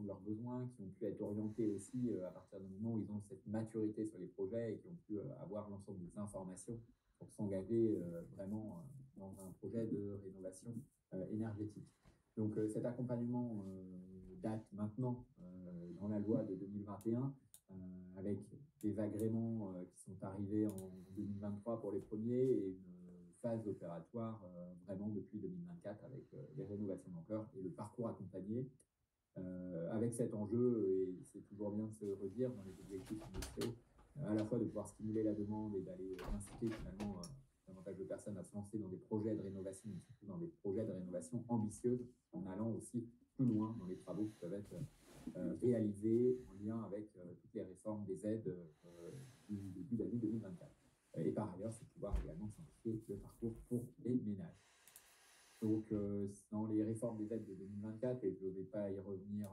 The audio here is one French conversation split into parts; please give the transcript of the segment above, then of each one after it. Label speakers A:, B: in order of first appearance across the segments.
A: de leurs besoins, qui ont pu être orientés aussi à partir du moment où ils ont cette maturité sur les projets et qui ont pu avoir l'ensemble des informations pour s'engager vraiment dans un projet de rénovation énergétique. Donc cet accompagnement date maintenant dans la loi de 2021 avec des agréments qui sont arrivés en 2023 pour les premiers et une phase opératoire vraiment depuis 2024 avec les rénovations d'ampleur et le parcours accompagné avec cet enjeu, et c'est toujours bien de se redire dans les objectifs initiaux, à la fois de pouvoir stimuler la demande et d'aller inciter finalement davantage de personnes à se lancer dans des projets de rénovation, mais surtout dans des projets de rénovation ambitieux, en allant aussi plus loin dans les travaux qui peuvent être réalisés en lien avec toutes les réformes des aides du début d'année 2024. Et par ailleurs, c'est pouvoir également simplifier le parcours pour les ménages. Donc, dans les réformes des aides de 2024, et je ne vais pas y revenir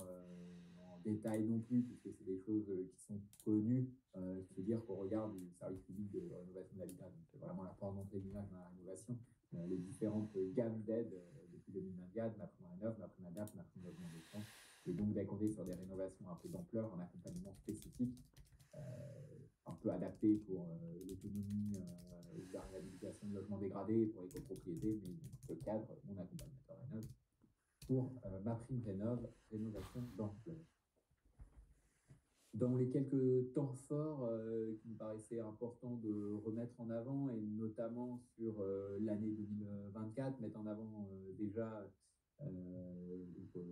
A: en détail non plus, puisque c'est des choses qui sont connues, se dire qu'au regard du service public de rénovation de l'habitat, donc c'est vraiment la porte d'entrée de l'image dans la rénovation, les différentes gammes d'aides depuis 2024, MaPrimeRénov', MaPrimeAdapt', MaPrimeLogement Décent, et donc d'accorder sur des rénovations un peu d'ampleur, un accompagnement spécifique un peu adapté pour l'autonomie ou la réhabilitation de logements dégradés pour les copropriétés, mais donc le cadre, mon accompagnateur rénov pour MaPrimeRénov', rénovation d'ampleur. Dans les quelques temps forts qui me paraissaient importants de remettre en avant, et notamment sur l'année 2024, mettre en avant déjà le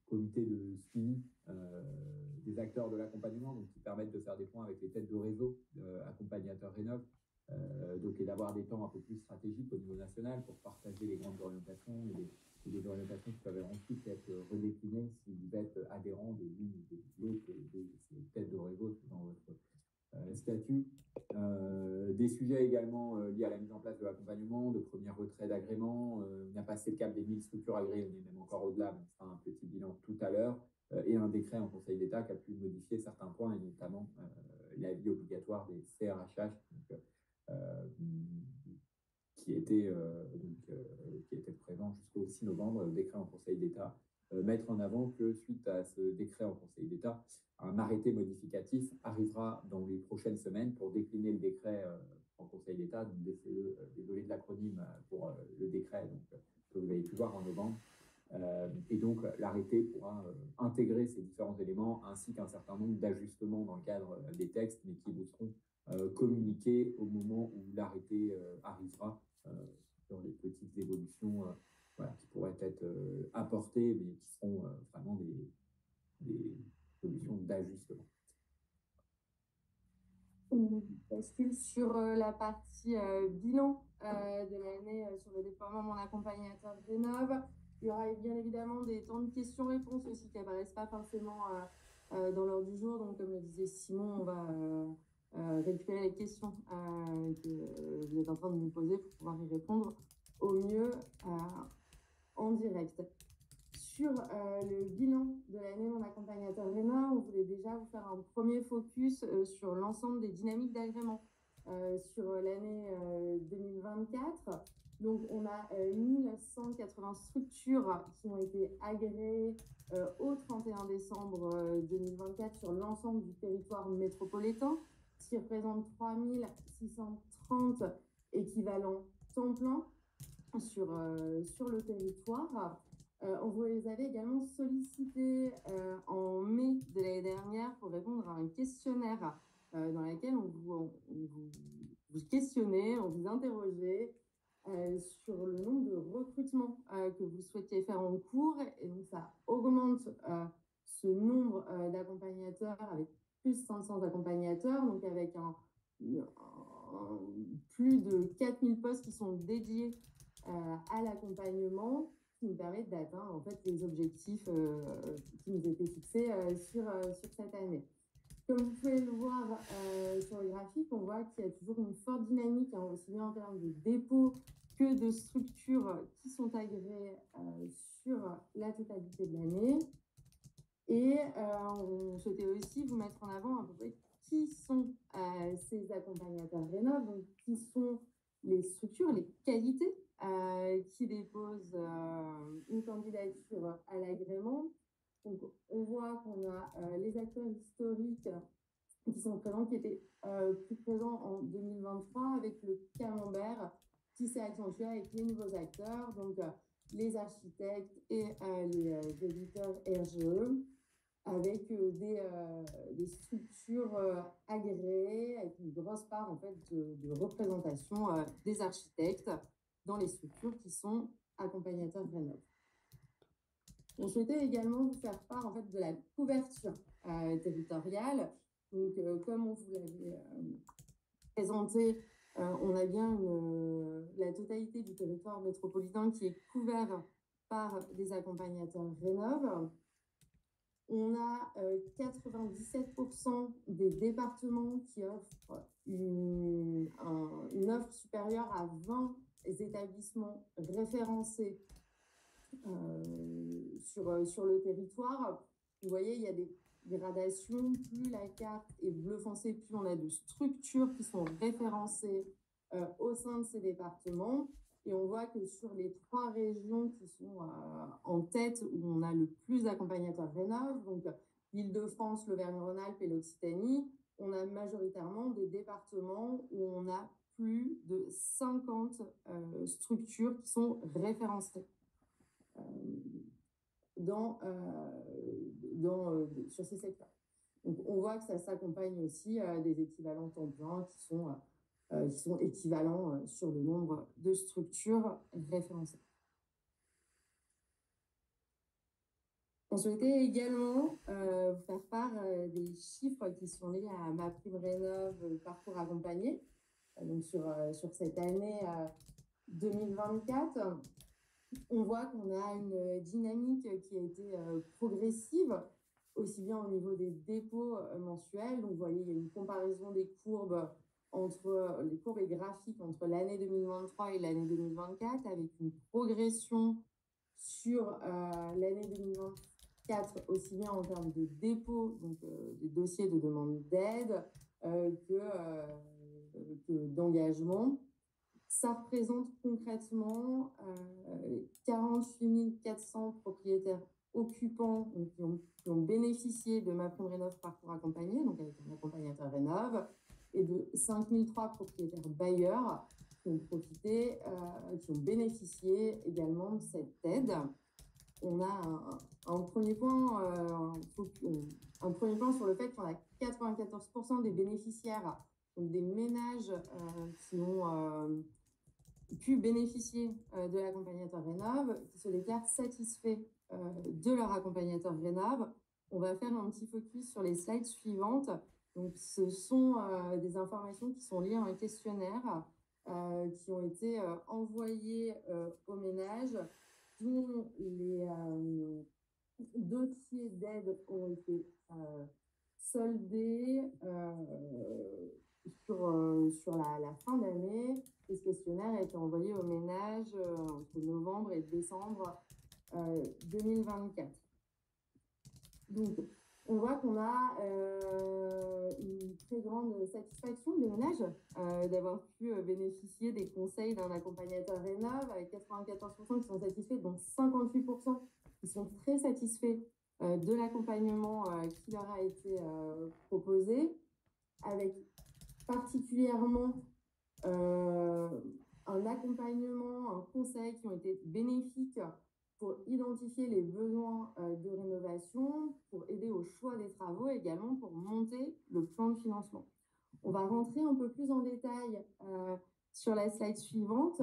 A: comité de suivi des acteurs de l'accompagnement, donc qui permettent de faire des points avec les têtes de réseau accompagnateurs Rénov', donc et d'avoir des temps un peu plus stratégiques au niveau national pour partager les grandes orientations et des orientations qui peuvent ensuite être redéclinées si vous êtes adhérent de l'une ou de l'autre de ces têtes de réseau dans votre statut. Des sujets également liés à la mise en place de l'accompagnement, de premiers retraits d'agrément. On a passé le cap des 1000 structures agréées, on est même encore au-delà, mais on fera un petit bilan tout à l'heure. Et un décret en Conseil d'État qui a pu modifier certains points, et notamment l'avis obligatoire des CRHH, donc, qui était présent jusqu'au 6 novembre, le décret en Conseil d'État. Mettre en avant que suite à ce décret en Conseil d'État, un arrêté modificatif arrivera dans les prochaines semaines pour décliner le décret en Conseil d'État, donc DCE, désolé de l'acronyme pour le décret donc, que vous avez pu voir en novembre. Et donc, l'arrêté pourra intégrer ces différents éléments ainsi qu'un certain nombre d'ajustements dans le cadre des textes, mais qui vous seront communiqués au moment où l'arrêté arrivera sur les petites évolutions voilà, qui pourraient être apportées, mais qui seront vraiment des solutions d'ajustement.
B: On bascule sur la partie bilan de l'année sur le déploiement de mon accompagnateur Rénov'. Il y aura bien évidemment des temps de questions-réponses aussi qui n'apparaissent pas forcément dans l'heure du jour. Donc, comme le disait Simon, on va récupérer les questions que vous êtes en train de nous poser pour pouvoir y répondre au mieux en direct. Sur le bilan de l'année Mon Accompagnateur Rénov', on voulait déjà vous faire un premier focus sur l'ensemble des dynamiques d'agrément sur l'année 2024. Donc, on a 1180 structures qui ont été agréées au 31 décembre 2024 sur l'ensemble du territoire métropolitain, ce qui représente 3630 équivalents temps plein sur le territoire. On vous les avait également sollicité en mai de l'année dernière pour répondre à un questionnaire dans lequel on vous questionnait, on vous interrogeait sur le nombre de recrutements que vous souhaitiez faire en cours. Et donc, ça augmente ce nombre d'accompagnateurs avec plus de 500 accompagnateurs, donc avec plus de 4000 postes qui sont dédiés à l'accompagnement, qui nous permettent d'atteindre en fait les objectifs qui nous étaient fixés sur cette année. Comme vous pouvez le voir sur le graphique, on voit qu'il y a toujours une forte dynamique, hein, aussi bien en termes de dépôts que de structures qui sont agréées sur la totalité de l'année. Et on souhaitait aussi vous mettre en avant à peu près qui sont ces accompagnateurs Rénov', donc qui sont les structures, les qualités qui déposent une candidature à l'agrément. Donc, on voit qu'on a les acteurs historiques qui sont présents, qui étaient plus présents en 2023 avec le camembert qui s'est accentué avec les nouveaux acteurs, donc les architectes et les éditeurs RGE, avec des structures agréées, avec une grosse part en fait de représentation des architectes dans les structures qui sont accompagnateurs Rénov'. On souhaitait également vous faire part en fait de la couverture territoriale. Donc, comme on vous l'avait présenté, on a bien la totalité du territoire métropolitain qui est couvert par des accompagnateurs Rénov'. On a 97% des départements qui offrent une offre supérieure à 20 établissements référencés sur le territoire. Vous voyez, il y a des gradations. Plus la carte est bleu foncé, plus on a de structures qui sont référencées au sein de ces départements. Et on voit que sur les 3 régions qui sont en tête, où on a le plus d'accompagnateurs Rénov', donc l'Île-de-France, l'Auvergne-Rhône-Alpes et l'Occitanie, on a majoritairement des départements où on a plus de 50 structures qui sont référencées sur ces secteurs. Donc, on voit que ça s'accompagne aussi des équivalents temps plein qui sont équivalents sur le nombre de structures référencées. On souhaitait également vous faire part des chiffres qui sont liés à MaPrimeRénov' parcours accompagné. Donc sur cette année 2024, on voit qu'on a une dynamique qui a été progressive, aussi bien au niveau des dépôts mensuels. Donc, vous voyez, il y a une comparaison des courbes entre les courbes et graphiques entre l'année 2023 et l'année 2024, avec une progression sur l'année 2024, aussi bien en termes de dépôts, donc des dossiers de demande d'aide, que d'engagement. Ça représente concrètement 48 400 propriétaires occupants qui ont bénéficié de MaPrimeRénov' parcours accompagné, donc avec un accompagnateur Rénov', et de 5003 propriétaires bailleurs qui ont profité, qui ont bénéficié également de cette aide. On a un premier point sur le fait qu'on a 94% des bénéficiaires, donc des ménages qui ont pu bénéficier de l'accompagnateur Rénov', qui se déclarent satisfaits de leur accompagnateur Rénov'. On va faire un petit focus sur les slides suivantes. Donc, ce sont des informations qui sont liées à un questionnaire qui ont été envoyés aux ménages, dont les dossiers d'aide ont été soldés sur la fin d'année. Et ce questionnaire a été envoyé aux ménages entre novembre et décembre 2024. Donc, on voit qu'on a une très grande satisfaction des ménages d'avoir pu bénéficier des conseils d'un accompagnateur Rénov', avec 94% qui sont satisfaits, donc 58% qui sont très satisfaits de l'accompagnement qui leur a été proposé, avec particulièrement un accompagnement, un conseil qui ont été bénéfiques pour identifier les besoins de rénovation, pour aider au choix des travaux et également pour monter le plan de financement. On va rentrer un peu plus en détail sur la slide suivante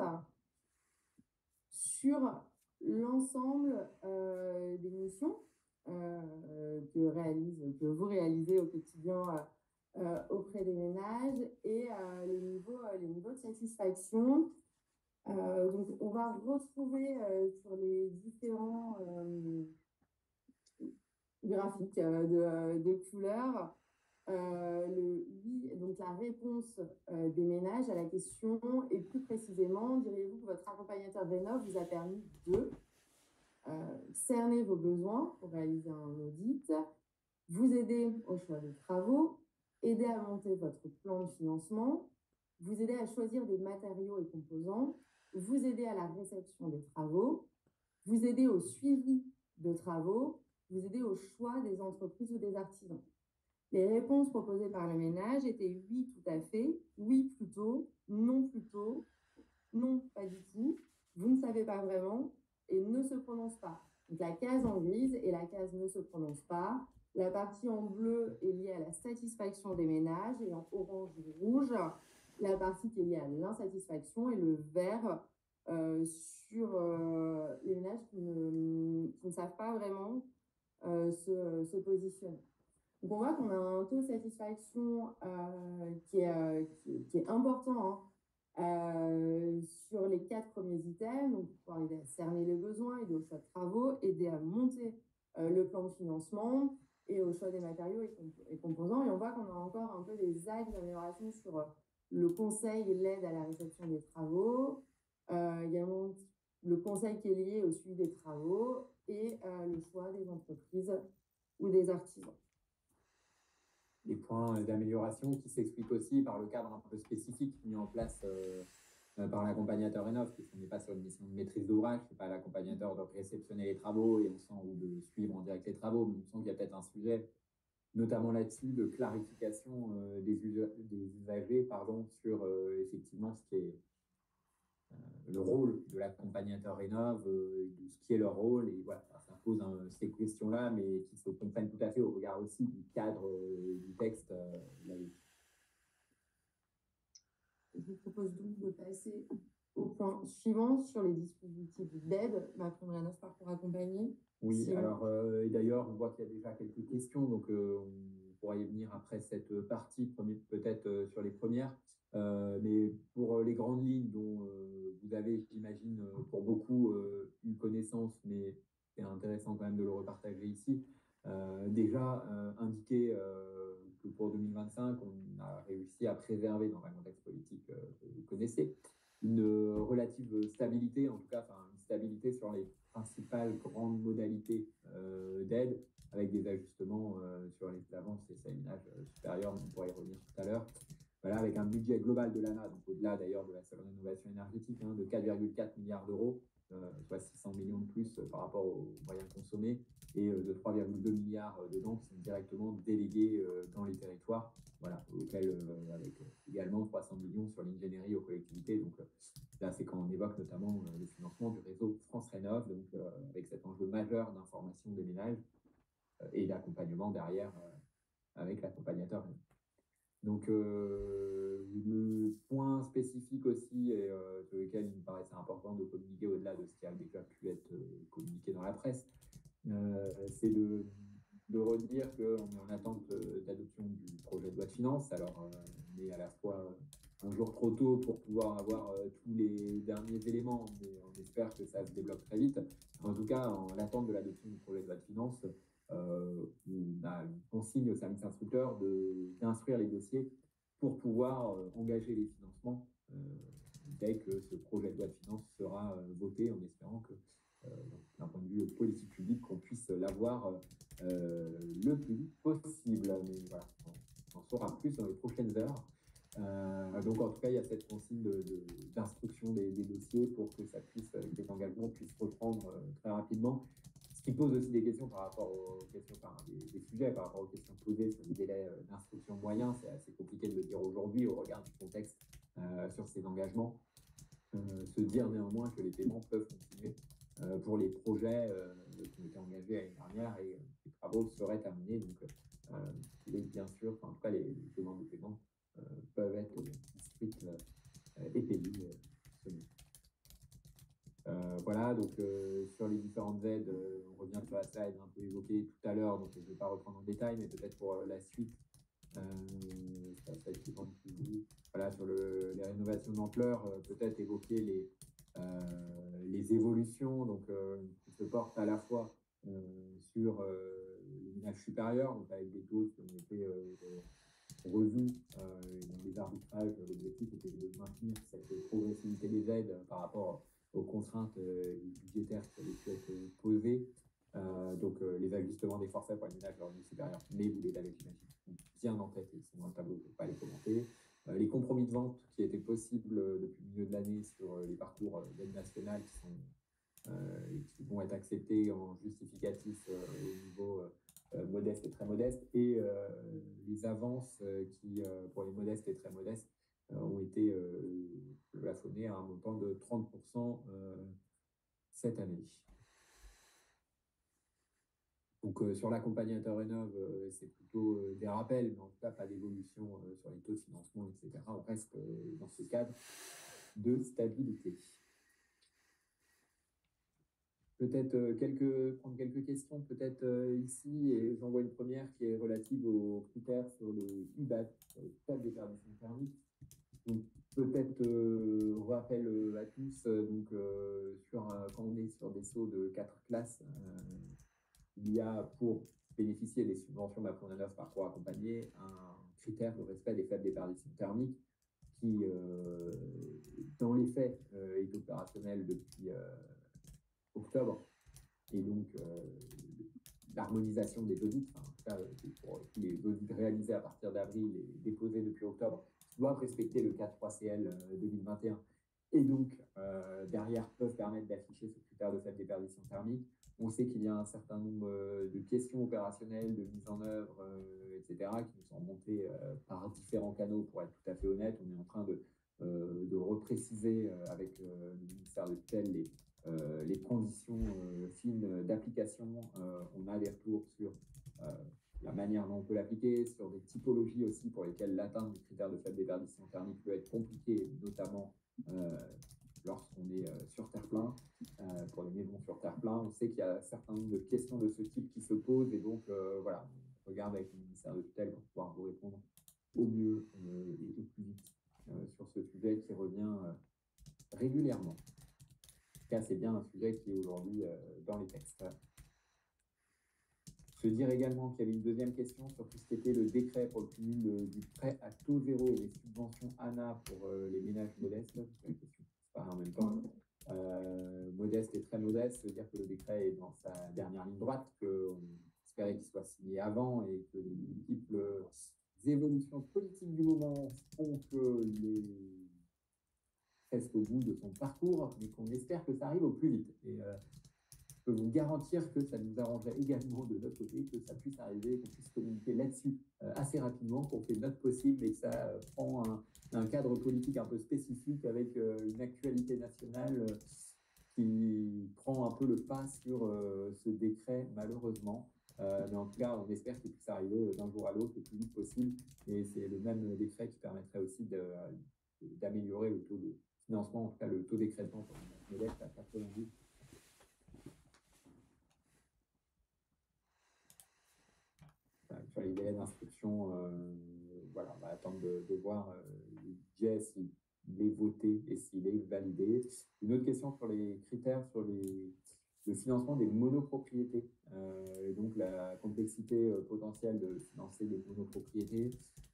B: sur l'ensemble des missions que vous réalisez au quotidien auprès des ménages et les niveaux de satisfaction. Donc, on va retrouver sur les différents graphiques de couleurs donc la réponse des ménages à la question, et plus précisément, diriez-vous que votre accompagnateur Rénov' vous a permis de cerner vos besoins pour réaliser un audit, vous aider au choix des travaux, aider à monter votre plan de financement, vous aider à choisir des matériaux et composants, vous aider à la réception des travaux, vous aider au suivi de travaux, vous aider au choix des entreprises ou des artisans. Les réponses proposées par le ménage étaient oui, tout à fait, oui, plutôt, non, plutôt, non, pas du tout, vous ne savez pas vraiment et ne se prononce pas. Donc la case en grise et la case ne se prononce pas. La partie en bleu est liée à la satisfaction des ménages et en orange ou rouge, la partie qui est liée à l'insatisfaction et le vert sur les ménages qui ne savent pas vraiment se positionner. Donc on voit qu'on a un taux de satisfaction qui est important sur les 4 premiers items, donc pour pouvoir aider à cerner les besoins, aider au choix de travaux, aider à monter le plan de financement et au choix des matériaux et composants. Et on voit qu'on a encore un peu des axes d'amélioration sur le conseil et l'aide à la réception des travaux, également le conseil qui est lié au suivi des travaux et le choix des entreprises ou des artisans.
A: Des points d'amélioration qui s'expliquent aussi par le cadre un peu spécifique mis en place par l'accompagnateur Rénov, puisqu'on n'est pas sur une mission de maîtrise d'ouvrage, c'est pas l'accompagnateur de réceptionner les travaux et on sent ou de suivre en direct les travaux, mais on sent qu'il y a peut-être un sujet, notamment là-dessus, de clarification des usagers sur effectivement ce qui est le rôle de l'accompagnateur Rénov, de ce qui est leur rôle, et voilà, ça pose ces questions-là, mais qui se comprennent tout à fait au regard aussi du cadre du texte là-dessus.
B: Je vous propose donc de passer au point suivant sur les dispositifs d'aide MaPrimeRénov Parcours Accompagné.
A: Oui, alors, et d'ailleurs, on voit qu'il y a déjà quelques questions, donc on pourra y venir après cette partie, peut-être sur les premières. Mais pour les grandes lignes dont vous avez, j'imagine, pour beaucoup eu connaissance, mais c'est intéressant quand même de le repartager ici. Déjà, indiquer que pour 2025, on a réussi à préserver, dans un contexte politique que vous connaissez, une relative stabilité, en tout cas, une stabilité sur les principales grandes modalités d'aide, avec des ajustements sur les avances et ménages supérieurs, on pourra y revenir tout à l'heure. Voilà, avec un budget global de l'ANA, donc au-delà d'ailleurs de la seule rénovation énergétique, de 4,4 milliards d'euros, soit 600 millions de plus par rapport aux moyens consommés, et de 3,2 milliards dedans qui sont directement délégués dans les territoires, voilà, auxquels avec également 300 millions sur l'ingénierie aux collectivités. Donc là, c'est quand on évoque notamment le financement du réseau France Rénov, donc avec cet enjeu majeur d'information des ménages et d'accompagnement derrière avec l'accompagnateur. Donc, le point spécifique aussi, et sur lequel il me paraissait important de communiquer au-delà de ce qui a déjà pu être communiqué dans la presse, c'est de redire qu'on est en attente d'adoption du projet de loi de finances. Alors, on est à la fois un jour trop tôt pour pouvoir avoir tous les derniers éléments, mais on espère que ça se débloque très vite. En tout cas, en l'attente de l'adoption du projet de loi de finances, on a une consigne au service instructeur d'instruire les dossiers pour pouvoir engager les financements dès que ce projet de loi de finances sera voté, en espérant que, d'un point de vue politique publique, qu'on puisse l'avoir le plus vite possible. Mais voilà, on en saura plus dans les prochaines heures. Donc en tout cas, il y a cette consigne d'instruction des dossiers pour que ça puisse, que les engagements puissent reprendre très rapidement. Ce qui pose aussi des questions par rapport aux questions, des sujets par rapport aux questions posées sur les délais d'instruction moyens. C'est assez compliqué de le dire aujourd'hui au regard du contexte sur ces engagements. Se dire néanmoins que les paiements peuvent continuer pour les projets qui ont été engagés l'année dernière et les travaux seraient terminés. Donc, bien sûr, en tout cas, les demandes de paiement peuvent être inscrites et payées semaine. Voilà, donc sur les différentes aides, on revient sur la slide un peu évoquée tout à l'heure, donc je ne vais pas reprendre en détail, mais peut-être pour la suite, voilà, sur les rénovations d'ampleur, peut-être évoquer les évolutions donc, qui se portent à la fois sur les ménages supérieurs, donc avec des taux qui ont été revus dans les arbitrages. L'objectif était de maintenir cette progressivité des aides par rapport aux contraintes budgétaires qui avaient pu être posées. Donc les ajustements des forfaits pour les ménages de revenus supérieurs, mais vous les avez, j'imagine, bien en tête, ils sont dans le tableau, je ne vais pas les commenter. Les compromis de vente qui étaient possibles depuis le milieu de l'année sur les parcours d'aide nationale qui sont et qui vont être acceptés en justificatif au niveau modeste et très modeste, et les avances qui, pour les modestes et très modestes, ont été plafonnées à un montant de 30% cette année. Donc, sur l'accompagnateur Rénov, c'est plutôt des rappels, mais en tout cas, pas d'évolution sur les taux de financement, etc. On reste dans ce cadre de stabilité. Peut-être prendre quelques questions, peut-être ici, et j'en vois une première qui est relative aux critères sur le UBAT, stade déperdition thermique. Donc, peut-être rappel à tous, quand on est sur des sauts de 4 classes, il y a, pour bénéficier des subventions MaPrimeRénov' parcours accompagné, un critère de respect des faibles déperditions thermiques qui, dans les faits, est opérationnel depuis octobre. Et donc, l'harmonisation des audits, en tout cas pour tous les audits réalisés à partir d'avril et déposés depuis octobre, doivent respecter le K3CL 2021. Et donc, derrière, peuvent permettre d'afficher ce critère de faible déperdition thermique. On sait qu'il y a un certain nombre de questions opérationnelles, de mise en œuvre, etc., qui nous sont montées par différents canaux, pour être tout à fait honnête. On est en train de repréciser avec le ministère de tutelle les conditions fines d'application. On a des retours sur la manière dont on peut l'appliquer, sur des typologies aussi pour lesquelles l'atteinte du critère de faible déperdition thermique peut être compliquée, notamment lorsqu'on est sur terre-plein. Pour les maisons sur terre-plein, on sait qu'il y a un certain nombre de questions de ce type qui se posent, et donc voilà, on regarde avec le ministère de tutelle pour pouvoir vous répondre au mieux et au plus vite sur ce sujet qui revient régulièrement. En tout cas, c'est bien un sujet qui est aujourd'hui dans les textes. Se dire également qu'il y avait une deuxième question sur tout ce qui était le décret pour le cumul du prêt à taux zéro et les subventions ANA pour les ménages modestes. C'est la question qui se passe en même temps. Modeste et très modeste, ça veut dire que le décret est dans sa dernière ligne droite, qu'on espérait qu'il soit signé avant, et que les multiples évolutions politiques du moment font qu'il est presque au bout de son parcours, mais qu'on espère que ça arrive au plus vite. Et je peux vous garantir que ça nous arrangerait également de notre côté que ça puisse arriver, qu'on puisse communiquer là-dessus assez rapidement, qu'on fait notre possible, et que ça prend un cadre politique un peu spécifique avec une actualité nationale qui prend un peu le pas sur ce décret, malheureusement. Mais en tout cas, on espère qu'il puisse arriver d'un jour à l'autre le plus vite possible. Et c'est le même décret qui permettrait aussi d'améliorer le taux de financement, en tout cas le taux d'écrêtement pour les modèles à 90. Sur les délais d'inscription, voilà, on va attendre de voir le budget, s'il est voté et s'il est validé. Une autre question sur les critères sur le financement des monopropriétés, et donc la complexité potentielle de financer des monopropriétés.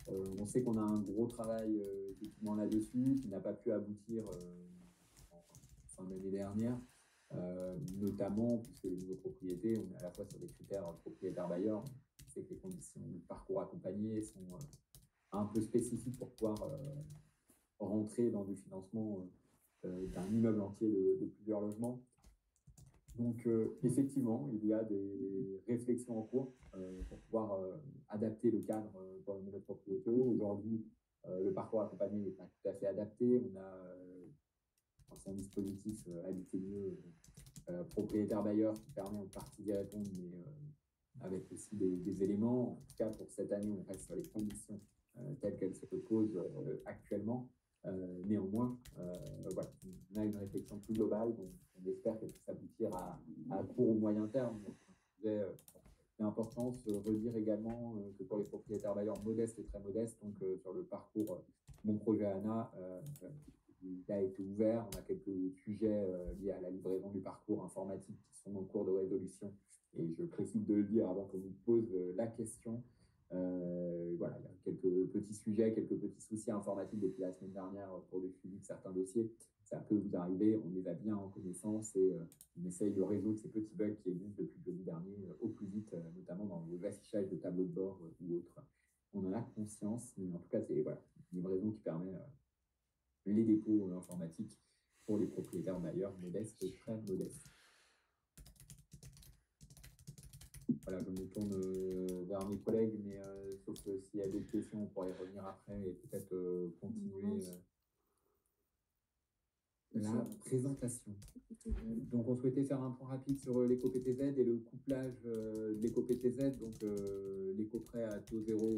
A: On sait qu'on a un gros travail effectivement là-dessus qui n'a pas pu aboutir en fin d'année dernière. Notamment puisque les monopropriétés, on est à la fois sur des critères propriétaires-bailleurs. On sait que les conditions du parcours accompagné sont un peu spécifiques pour pouvoir rentrer dans du financement d'un immeuble entier de plusieurs logements. Donc, effectivement, il y a des réflexions en cours pour pouvoir adapter le cadre pour les monopropriétés. Aujourd'hui, le parcours accompagné n'est pas tout à fait adapté. On a un dispositif Habiter mieux, propriétaire bailleur, qui permet en partie d'y répondre, mais avec aussi des éléments. En tout cas, pour cette année, on reste sur les conditions telles qu'elles se posent actuellement. Néanmoins, voilà, on a une réflexion plus globale, donc on espère qu'elle puisse aboutir à court ou moyen terme. Donc, c'est important de se redire également que pour les propriétaires bailleurs modestes et très modestes, donc sur le parcours Mon Projet ANA, il a été ouvert. On a quelques sujets liés à la livraison du parcours informatique qui sont en cours de résolution. Et je précise de le dire avant qu'on nous pose la question. Voilà, il y a quelques petits sujets, quelques petits soucis informatiques depuis la semaine dernière pour le suivi de certains dossiers. Ça peut vous arriver, on les a bien en connaissance, et on essaye de résoudre ces petits bugs qui existent depuis jeudi dernier au plus vite, notamment dans vos affichages de tableaux de bord ou autres. On en a conscience, mais en tout cas, c'est voilà, une livraison qui permet les dépôts informatiques pour les propriétaires bailleurs modestes et très modestes. voilà, je me tourne vers mes collègues, mais sauf que s'il y a d'autres questions, on pourrait y revenir après et peut-être continuer la présentation. Donc, on souhaitait faire un point rapide sur l'éco-PTZ et le couplage de l'éco-PTZ, donc l'éco-prêt à taux zéro,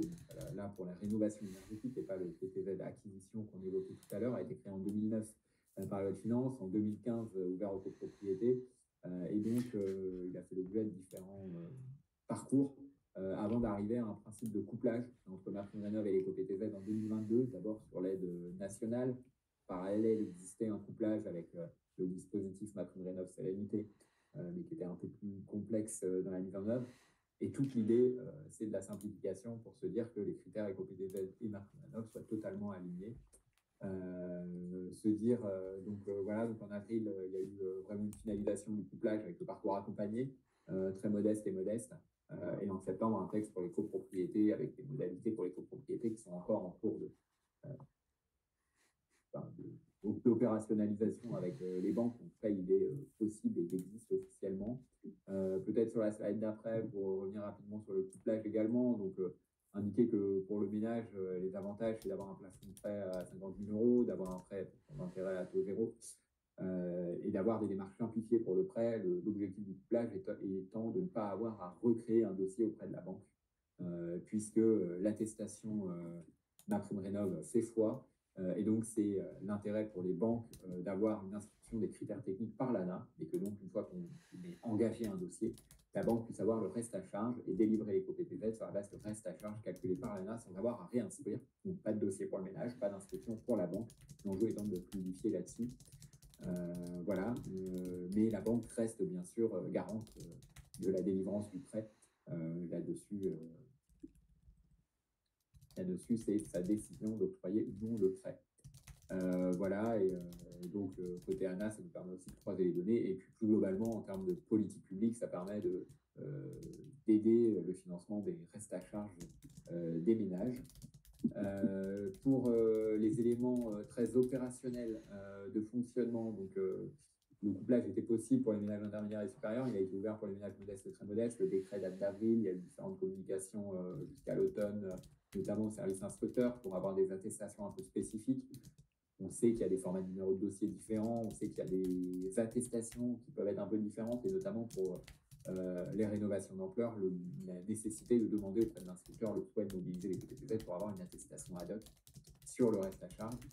A: là pour la rénovation énergétique et pas le PTZ acquisition qu'on évoquait tout à l'heure, a été créé en 2009 par la loi de finances, en 2015 ouvert aux copropriétés, et donc il a fait l'objet de différents parcours avant d'arriver à un principe de couplage entre MaPrimeRénov' et l'éco-PTZ en 2022, d'abord sur l'aide nationale. Parallèle, il existait un couplage avec le dispositif MaPrimeRénov' Sérénité, mais qui était un peu plus complexe dans la mise en œuvre. Et toute l'idée, c'est de la simplification pour se dire que les critères éco-PTZ et MaPrimeRénov' soient totalement alignés. Voilà, donc en avril, il y a eu vraiment une finalisation du couplage avec le parcours accompagné, très modeste et modeste. Et en septembre, un texte pour les copropriétés avec des modalités pour les copropriétés qui sont encore en cours d'opérationnalisation avec les banques. En tout cas, il est possible et il existe officiellement. Peut-être sur la slide d'après, pour revenir rapidement sur le couplage également. Donc, indiquer que pour le ménage, les avantages, c'est d'avoir un plafond de prêt à 50 000 euros, d'avoir un prêt d'intérêt à taux zéro et d'avoir des démarches simplifiées pour le prêt. L'objectif du couplage étant de ne pas avoir à recréer un dossier auprès de la banque, puisque l'attestation MaPrimeRénov' fait foi. Et donc, c'est l'intérêt pour les banques d'avoir une inscription des critères techniques par l'ANA, et que donc, une fois qu'on est engagé un dossier, la banque puisse avoir le reste à charge et délivrer l'éco-PTZ sur la base de reste à charge calculé par l'ANA sans avoir à réinscrire. Donc, pas de dossier pour le ménage, pas d'inscription pour la banque. L'enjeu étant de fluidifier là-dessus. Voilà. Mais la banque reste bien sûr garante de la délivrance du prêt. Là-dessus, c'est sa décision d'octroyer ou non le prêt. Voilà, et donc côté ANA, ça nous permet aussi de croiser les données. Et puis plus globalement, en termes de politique publique, ça permet d'aider le financement des restes à charge des ménages. Pour les éléments très opérationnels de fonctionnement, donc le couplage était possible pour les ménages intermédiaires et supérieurs. Il a été ouvert pour les ménages modestes et très modestes. Le décret date d'avril. Il y a eu différentes communications jusqu'à l'automne, notamment au service instructeur, pour avoir des attestations un peu spécifiques. On sait qu'il y a des formats de numéros de dossier différents. On sait qu'il y a des attestations qui peuvent être un peu différentes, et notamment pour les rénovations d'ampleur, la nécessité de demander auprès de l'instructeur le souhait de mobiliser les PTZ pour avoir une attestation ad hoc sur le reste à charge,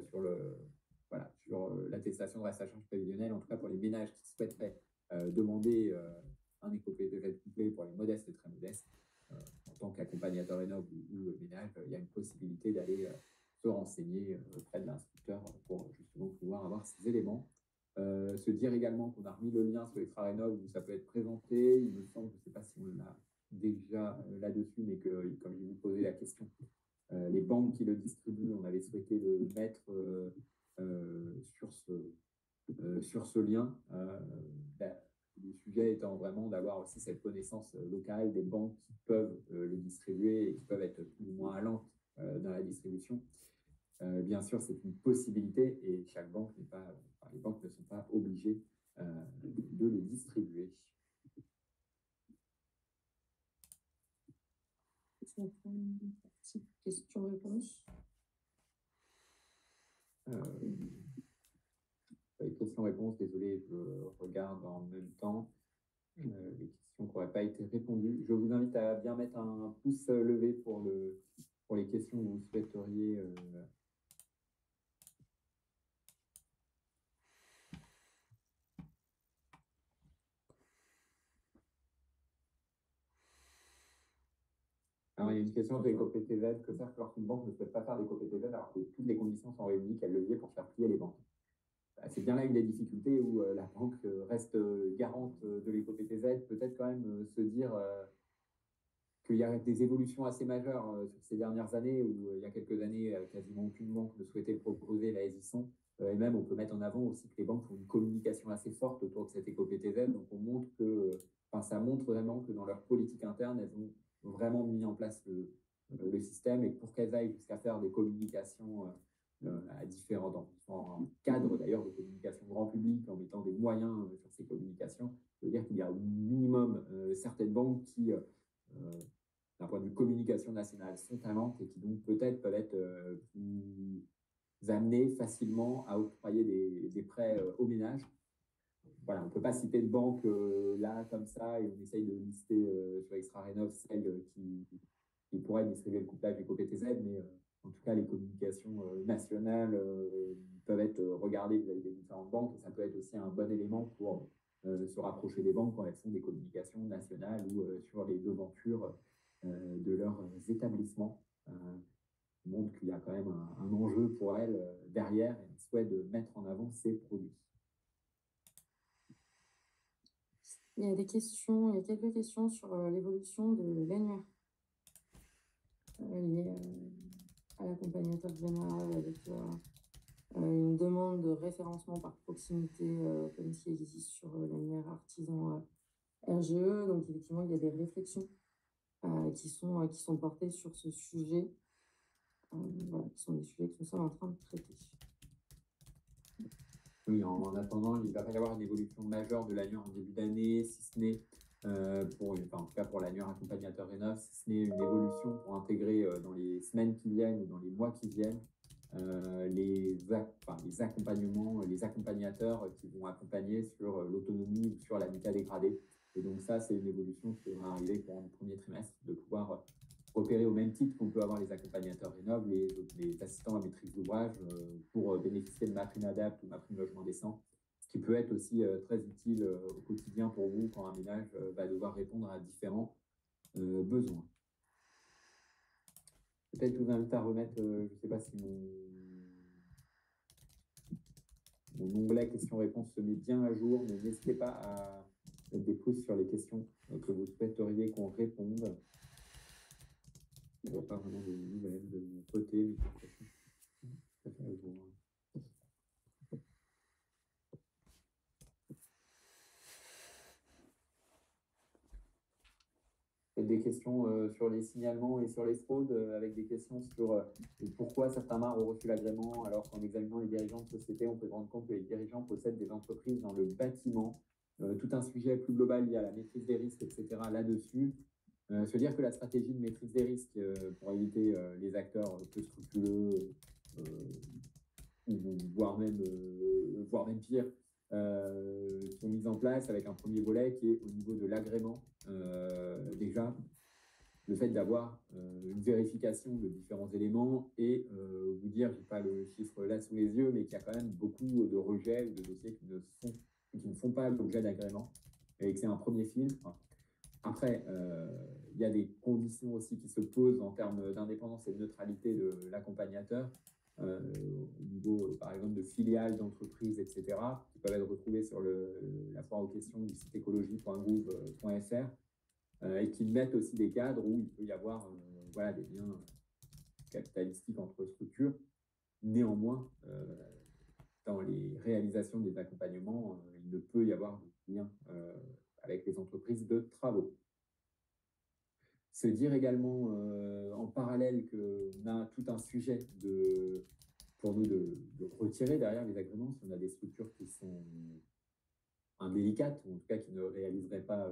A: sur l'attestation de reste à charge prévisionnel, en tout cas pour les ménages qui souhaiteraient demander un éco-PTZ couplé pour les modestes et très modestes. En tant qu'accompagnateur rénov ou ménage, il y a une possibilité d'aller se renseigner auprès de l'instructeur pour justement pouvoir avoir ces éléments. Se dire également qu'on a remis le lien sur Extra-Rénov où ça peut être présenté. Il me semble, je ne sais pas si on l'a déjà là-dessus, mais que, comme je vous posais la question, les banques qui le distribuent, on avait souhaité le mettre sur ce lien. Le sujet étant vraiment d'avoir aussi cette connaissance locale des banques qui peuvent le distribuer et qui peuvent être plus ou moins allantes dans la distribution. Bien sûr, c'est une possibilité et chaque banque n'est pas, les banques ne sont pas obligées de le distribuer.
B: Question-réponse.
A: Les questions-réponses, désolé, je regarde en même temps les questions qui n'auraient pas été répondues. Je vous invite à bien mettre un pouce levé pour les questions que vous souhaiteriez Alors, il y a une question sur l'éco-PTZ. Que faire lorsqu'une banque ne souhaite pas faire d'éco-PTZ alors que toutes les conditions sont réunies, quel levier pour faire plier les banques? C'est bien là une des difficultés où la banque reste garante de l'éco-PTZ. Peut-être quand même se dire qu'il y a des évolutions assez majeures sur ces dernières années où il y a quelques années, quasiment aucune banque ne souhaitait le proposer, là elles y sont. Et même, on peut mettre en avant aussi que les banques font une communication assez forte autour de cette éco-PTZ. Donc, ça montre vraiment que dans leur politique interne, elles ont vraiment mis en place le système, et pour qu'elles aillent jusqu'à faire des communications à différents cadres d'ailleurs de communication grand public en mettant des moyens sur ces communications. Ça veut dire qu'il y a au minimum certaines banques qui, d'un point de vue communication nationale, sont talentes et qui donc peut-être peuvent être plus amenées facilement à octroyer des prêts aux ménages. Voilà, on ne peut pas citer de banque là comme ça et on essaye de lister sur Extra Rénov celles qui pourraient distribuer le couplage éco-PTZ, mais en tout cas les communications nationales peuvent être regardées vis-à-vis des différentes banques et ça peut être aussi un bon élément pour se rapprocher des banques quand elles font des communications nationales ou sur les devantures de leurs établissements. Montre qu'il y a quand même un enjeu pour elles derrière et un souhait de mettre en avant ces produits.
B: Il y a quelques questions sur l'évolution de l'annuaire liée à l'accompagnateur Grénal avec une demande de référencement par proximité comme s'il existe sur l'annuaire artisan RGE. Donc effectivement, il y a des réflexions qui sont portées sur ce sujet, voilà, qui sont des sujets que nous sommes en train de traiter.
A: Oui, en attendant, il va pas y avoir une évolution majeure de l'annuaire en début d'année, si ce n'est en tout cas pour l'annuaire accompagnateur Rénov, si ce n'est une évolution pour intégrer dans les semaines qui viennent ou dans les mois qui viennent les accompagnements, les accompagnateurs qui vont accompagner sur l'autonomie ou sur l'habitat dégradé. Et donc ça, c'est une évolution qui devrait arriver pour le premier trimestre, de pouvoir opérer au même titre qu'on peut avoir les accompagnateurs Rénov, les assistants à maîtrise d'ouvrage pour bénéficier de ma prime adapt ou ma prime logement décent, ce qui peut être aussi très utile au quotidien pour vous quand un ménage va devoir répondre à différents besoins. Peut-être je vous invite à remettre, je ne sais pas si mon onglet questions-réponses se met bien à jour, mais n'hésitez pas à mettre des pouces sur les questions que vous souhaiteriez qu'on réponde. Il n'y a pas vraiment de nouvelles de mon côté, mais je préfère vous. Des questions sur les signalements et sur les fraudes, avec des questions sur pourquoi certains mares ont reçu l'agrément, alors qu'en examinant les dirigeants de société, on peut se rendre compte que les dirigeants possèdent des entreprises dans le bâtiment. Tout un sujet plus global lié à la maîtrise des risques, etc. là-dessus. Se dire que la stratégie de maîtrise des risques pour éviter les acteurs peu scrupuleux, voire même pire, sont mises en place avec un premier volet qui est au niveau de l'agrément. Déjà, le fait d'avoir une vérification de différents éléments et vous dire, je n'ai pas le chiffre là sous les yeux, mais qu'il y a quand même beaucoup de rejets ou de dossiers qui ne font pas l'objet d'agrément et que c'est un premier filtre. Après, il y a des conditions aussi qui se posent en termes d'indépendance et de neutralité de l'accompagnateur, au niveau, par exemple, de filiales d'entreprises, etc., qui peuvent être retrouvées sur la foire aux questions du site écologie.gouv.fr, et qui mettent aussi des cadres où il peut y avoir des liens capitalistiques entre structures. Néanmoins, dans les réalisations des accompagnements, il ne peut y avoir de lien avec les entreprises de travaux. Se dire également en parallèle qu'on a tout un sujet pour nous de retirer derrière les agréments si on a des structures qui sont indélicates, ou en tout cas qui ne réaliseraient pas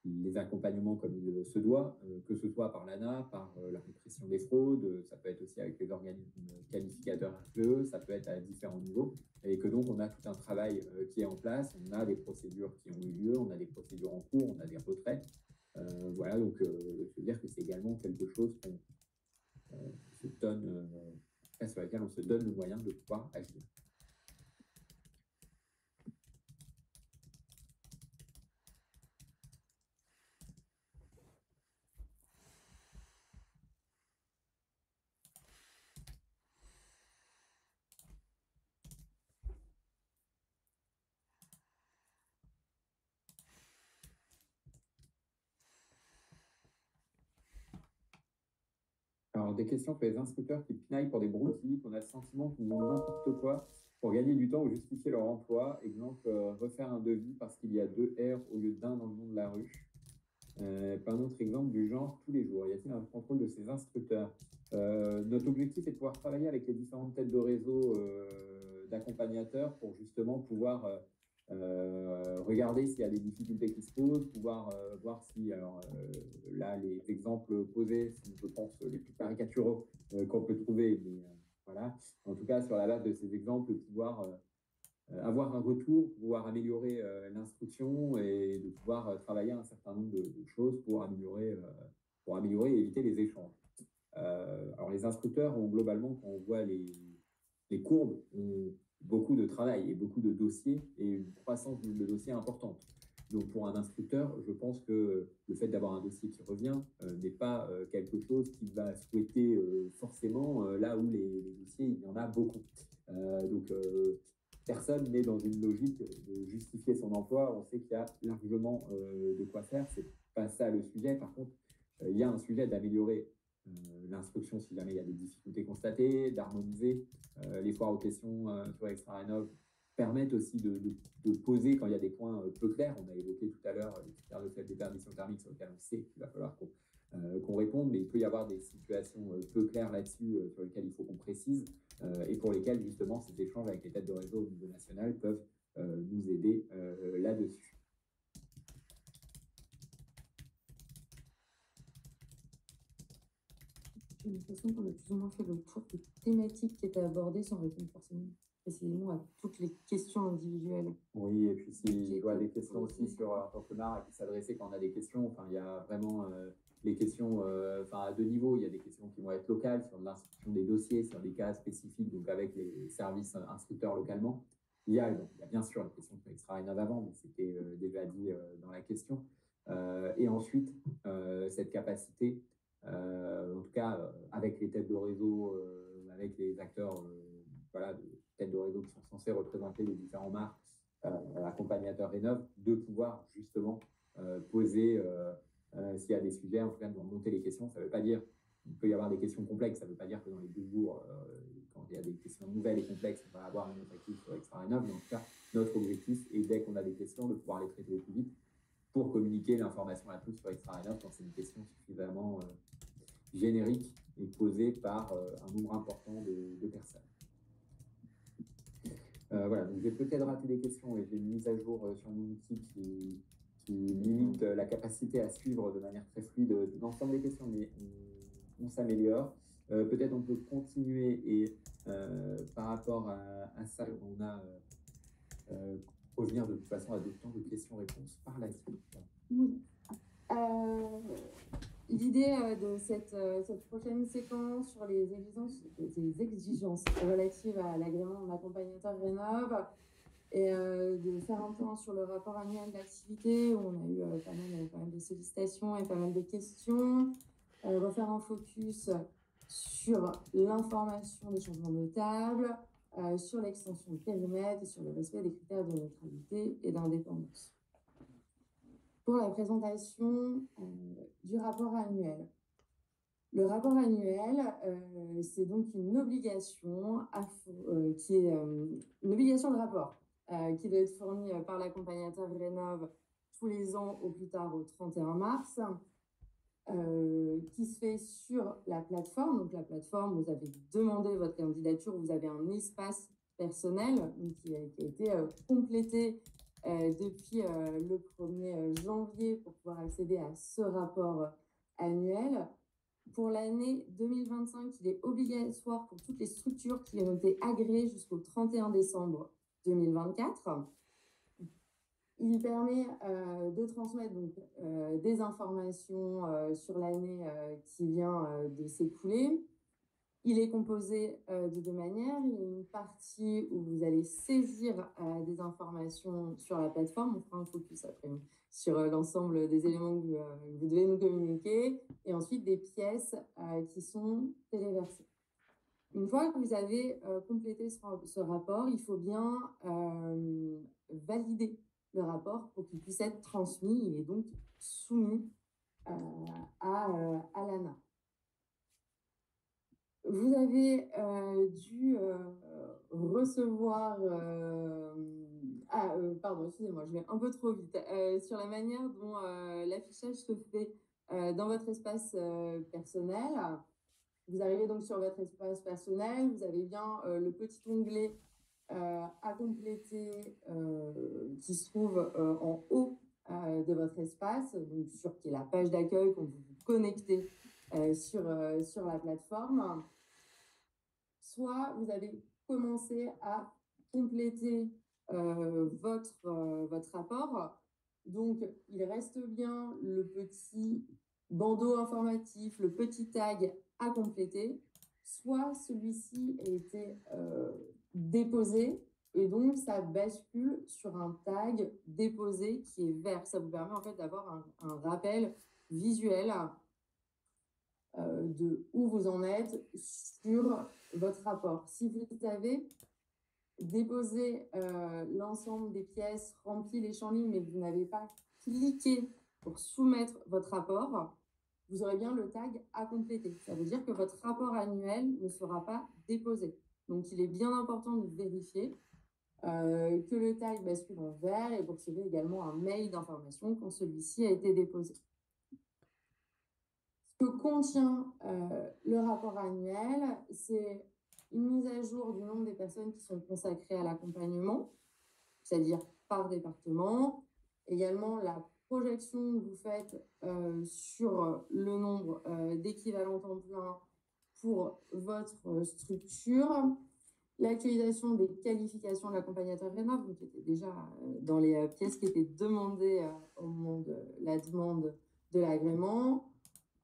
A: les accompagnements comme il se doit, que ce soit par l'ANA, par la répression des fraudes, ça peut être aussi avec les organismes qualificateurs RGE, ça peut être à différents niveaux, et que donc on a tout un travail qui est en place, on a des procédures qui ont eu lieu, on a des procédures en cours, on a des retraits. Voilà, donc je veux dire que c'est également quelque chose qu'on se donne, sur laquelle on se donne le moyen de pouvoir agir. Alors, des questions sur les instructeurs qui pinaillent pour des broutilles, qu'on a le sentiment qu'ils font n'importe quoi pour gagner du temps ou justifier leur emploi. Exemple, refaire un devis parce qu'il y a 2 R au lieu d'un dans le nom de la rue. Pas un autre exemple du genre tous les jours. Y a-t-il un contrôle de ces instructeurs? Notre objectif est de pouvoir travailler avec les différentes têtes de réseau d'accompagnateurs pour justement pouvoir regarder s'il y a des difficultés qui se posent, pouvoir voir si, alors là, les exemples posés sont, je pense, les plus caricaturaux qu'on peut trouver, mais voilà. En tout cas, sur la base de ces exemples, pouvoir avoir un retour, pouvoir améliorer l'instruction et de pouvoir travailler un certain nombre de choses pour améliorer et éviter les échanges. Alors les instructeurs ont globalement, quand on voit les courbes, ont beaucoup de travail et beaucoup de dossiers et une croissance de dossiers importante. Donc pour un instructeur, je pense que le fait d'avoir un dossier qui revient n'est pas quelque chose qu'il va souhaiter forcément là où les dossiers, il y en a beaucoup. Donc personne n'est dans une logique de justifier son emploi. On sait qu'il y a largement de quoi faire. C'est pas ça le sujet. Par contre, il y a un sujet d'améliorer l'instruction si jamais il y a des difficultés constatées, d'harmoniser les foires aux questions sur Extra-Rénov permettent aussi de poser quand il y a des points peu clairs. On a évoqué tout à l'heure les critères de faible déperdition thermique sur lesquels on sait qu'il va falloir qu'on réponde, mais il peut y avoir des situations peu claires là-dessus sur lesquelles il faut qu'on précise et pour lesquelles justement ces échanges avec les têtes de réseau au niveau national peuvent nous aider là-dessus.
B: J'ai l'impression qu'on a plus ou moins fait le tour des thématiques qui étaient abordées sans répondre forcément précisément à toutes les questions individuelles.
A: Oui, et puis si je vois des questions aussi sur un entrepreneur à qui s'adresser quand on a des questions, enfin, il y a vraiment les questions à deux niveaux. Il y a des questions qui vont être locales sur l'instruction des dossiers, sur des cas spécifiques, donc avec les services instructeurs localement. Il y a bien sûr la question sur Extra-Rénov avant, mais c'était déjà dit dans la question. Et ensuite, cette capacité, en tout cas avec les têtes de réseau, avec les acteurs voilà, de têtes de réseau qui sont censés représenter les différentes marques, accompagnateurs Rénov, de pouvoir justement poser s'il y a des sujets, en tout cas de remonter les questions. Ça ne veut pas dire qu'il peut y avoir des questions complexes, ça ne veut pas dire que dans les 2 jours, quand il y a des questions nouvelles et complexes, on va avoir une autre active sur Extra Rénov, mais en tout cas, notre objectif est dès qu'on a des questions, de pouvoir les traiter au plus vite pour communiquer l'information à tous sur Extra Rénov quand c'est une question suffisamment générique et posée par un nombre important de personnes. Voilà, donc j'ai peut-être raté des questions et j'ai une mise à jour sur mon outil qui limite la capacité à suivre de manière très fluide l'ensemble des questions, mais on s'améliore. Peut-être on peut continuer et par rapport à ça, on a revenir de toute façon à d'autres temps de questions-réponses par la suite.
B: Oui. L'idée de cette prochaine séquence sur les exigences relatives à l'agrément de l'accompagnateur Rénov et de faire un point sur le rapport annuel d'activité où on a eu pas mal de sollicitations et pas mal de questions, refaire un focus sur l'information des changements notables, sur l'extension de périmètre et sur le respect des critères de neutralité et d'indépendance. Pour la présentation du rapport annuel. Le rapport annuel, c'est donc une obligation qui est une obligation de rapport qui doit être fournie par l'accompagnateur Rénov tous les ans au plus tard au 31 mars, qui se fait sur la plateforme. Donc la plateforme, vous avez demandé votre candidature, vous avez un espace personnel donc, qui a été complété depuis le 1er janvier pour pouvoir accéder à ce rapport annuel. Pour l'année 2025, il est obligatoire pour toutes les structures qui ont été agréées jusqu'au 31 décembre 2024. Il permet de transmettre donc, des informations sur l'année qui vient de s'écouler. Il est composé de 2 manières. Il y a une partie où vous allez saisir des informations sur la plateforme. On fera un focus après sur l'ensemble des éléments que vous devez nous communiquer. Et ensuite, des pièces qui sont téléversées. Une fois que vous avez complété ce rapport, il faut bien valider le rapport pour qu'il puisse être transmis. Il est donc soumis à l'ANA. Vous avez dû recevoir Pardon, excusez-moi, je vais un peu trop vite. Sur la manière dont l'affichage se fait dans votre espace personnel, vous arrivez donc sur votre espace personnel, vous avez bien le petit onglet à compléter qui se trouve en haut de votre espace, donc qui est la page d'accueil quand vous vous connectez sur la plateforme. Soit vous avez commencé à compléter votre rapport. Donc, il reste bien le petit bandeau informatif, le petit tag à compléter. Soit celui-ci a été déposé et donc ça bascule sur un tag déposé qui est vert. Ça vous permet en fait d'avoir un rappel visuel de où vous en êtes sur votre rapport. Si vous avez déposé l'ensemble des pièces, rempli les champs lignes, mais que vous n'avez pas cliqué pour soumettre votre rapport, vous aurez bien le tag à compléter. Ça veut dire que votre rapport annuel ne sera pas déposé. Donc, il est bien important de vérifier que le tag bascule en vert et vous recevez également un mail d'information quand celui-ci a été déposé. Ce que contient le rapport annuel, c'est une mise à jour du nombre des personnes qui sont consacrées à l'accompagnement, c'est-à-dire par département, également la projection que vous faites sur le nombre d'équivalents temps plein pour votre structure, l'actualisation des qualifications de l'accompagnateur Rénov, qui était déjà dans les pièces qui étaient demandées au moment de la demande de l'agrément,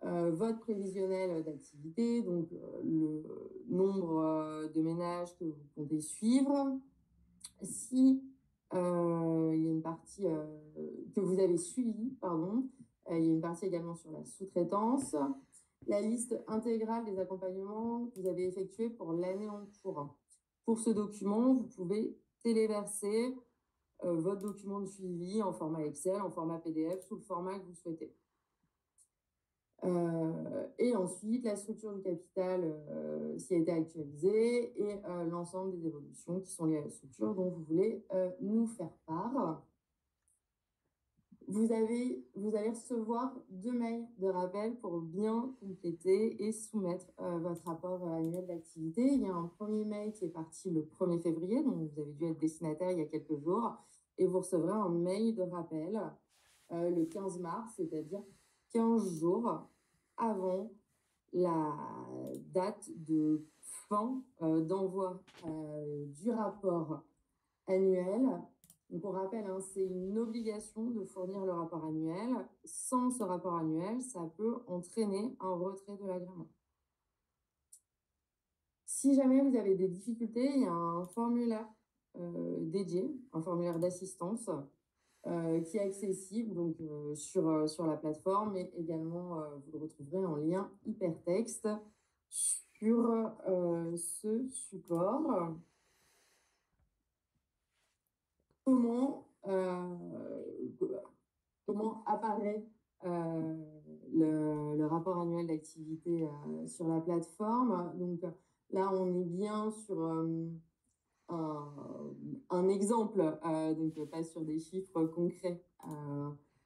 B: votre prévisionnel d'activité, donc le nombre de ménages que vous comptez suivre. Si il y a une partie que vous avez suivie, pardon, il y a une partie également sur la sous-traitance, la liste intégrale des accompagnements que vous avez effectués pour l'année en cours. Pour ce document, vous pouvez téléverser votre document de suivi en format Excel, en format PDF, sous le format que vous souhaitez. Et ensuite, la structure du capital qui a été actualisée et l'ensemble des évolutions qui sont liées à la structure dont vous voulez nous faire part. Vous allez recevoir 2 mails de rappel pour bien compléter et soumettre votre rapport annuel d'activité. Il y a un premier mail qui est parti le 1er février, donc vous avez dû être destinataire il y a quelques jours, et vous recevrez un mail de rappel le 15 mars, c'est-à-dire 15 jours avant la date de fin d'envoi du rapport annuel. Donc on rappelle, hein, c'est une obligation de fournir le rapport annuel. Sans ce rapport annuel, ça peut entraîner un retrait de l'agrément. Si jamais vous avez des difficultés, il y a un formulaire dédié, un formulaire d'assistance qui est accessible donc, sur la plateforme, mais également vous le retrouverez en lien hypertexte sur ce support. Comment apparaît le rapport annuel d'activité sur la plateforme. Donc là, on est bien sur un exemple, donc pas sur des chiffres concrets,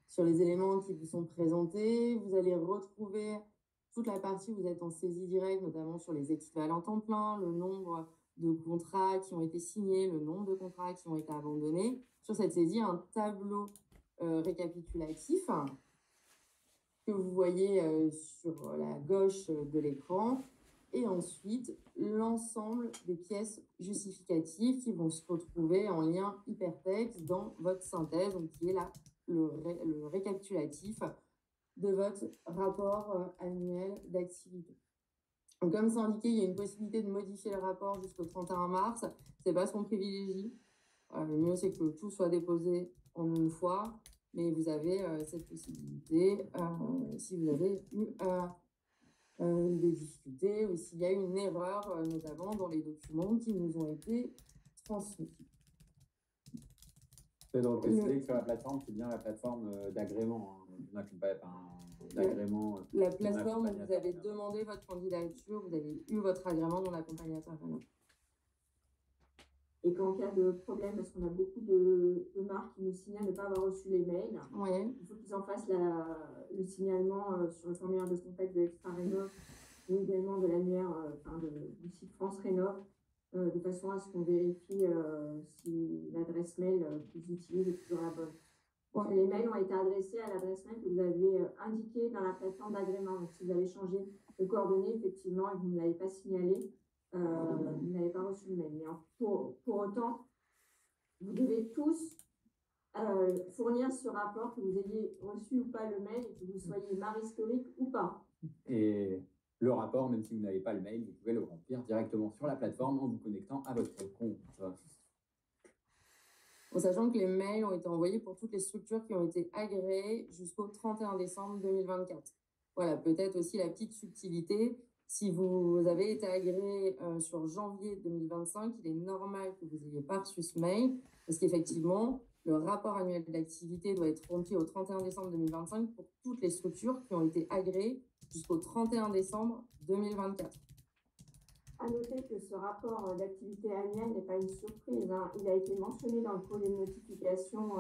B: sur les éléments qui vous sont présentés. Vous allez retrouver toute la partie où vous êtes en saisie directe, notamment sur les équivalents temps plein, le nombre de contrats qui ont été signés, le nombre de contrats qui ont été abandonnés. Sur cette saisie, un tableau récapitulatif que vous voyez sur la gauche de l'écran. Et ensuite, l'ensemble des pièces justificatives qui vont se retrouver en lien hypertexte dans votre synthèse, donc qui est là le récapitulatif de votre rapport annuel d'activité. Donc, comme c'est indiqué, il y a une possibilité de modifier le rapport jusqu'au 31 mars. Ce n'est pas ce qu'on privilégie. Le mieux, c'est que tout soit déposé en une fois, mais vous avez cette possibilité si vous avez eu des difficultés ou s'il y a une erreur, notamment dans les documents qui nous ont été transmis.
A: C'est de préciser que sur la plateforme, c'est bien la plateforme d'agrément, d'agrément.
B: La plateforme où vous avez demandé votre candidature, vous avez eu votre agrément dans l'accompagnateur.
C: et qu'en cas de problème, parce qu'on a beaucoup de marques qui nous signalent ne pas avoir reçu les mails, il faut qu'ils en fassent le signalement sur le formulaire de contact de Extra Rénov ou également de l'annuaire du site France Rénov, de façon à ce qu'on vérifie si l'adresse mail qu'ils utilisent est toujours la bonne. Donc, les mails ont été adressés à l'adresse mail que vous avez indiquée dans la plateforme d'agrément. Donc, si vous avez changé de coordonnées, effectivement, et que vous ne l'avez pas signalé, vous n'avez pas reçu le mail. Mais pour autant, vous devez tous fournir ce rapport, que vous ayez reçu ou pas le mail, et que vous soyez marque historique ou pas.
A: Et le rapport, même si vous n'avez pas le mail, vous pouvez le remplir directement sur la plateforme en vous connectant à votre compte.
B: En sachant que les mails ont été envoyés pour toutes les structures qui ont été agréées jusqu'au 31 décembre 2024. Voilà, peut-être aussi la petite subtilité. Si vous avez été agréé sur janvier 2025, il est normal que vous n'ayez pas reçu ce mail, parce qu'effectivement, le rapport annuel d'activité doit être rempli au 31 décembre 2025 pour toutes les structures qui ont été agréées jusqu'au 31 décembre 2024.
C: À noter que ce rapport d'activité annuelle n'est pas une surprise. Il a été mentionné dans le courrier de notification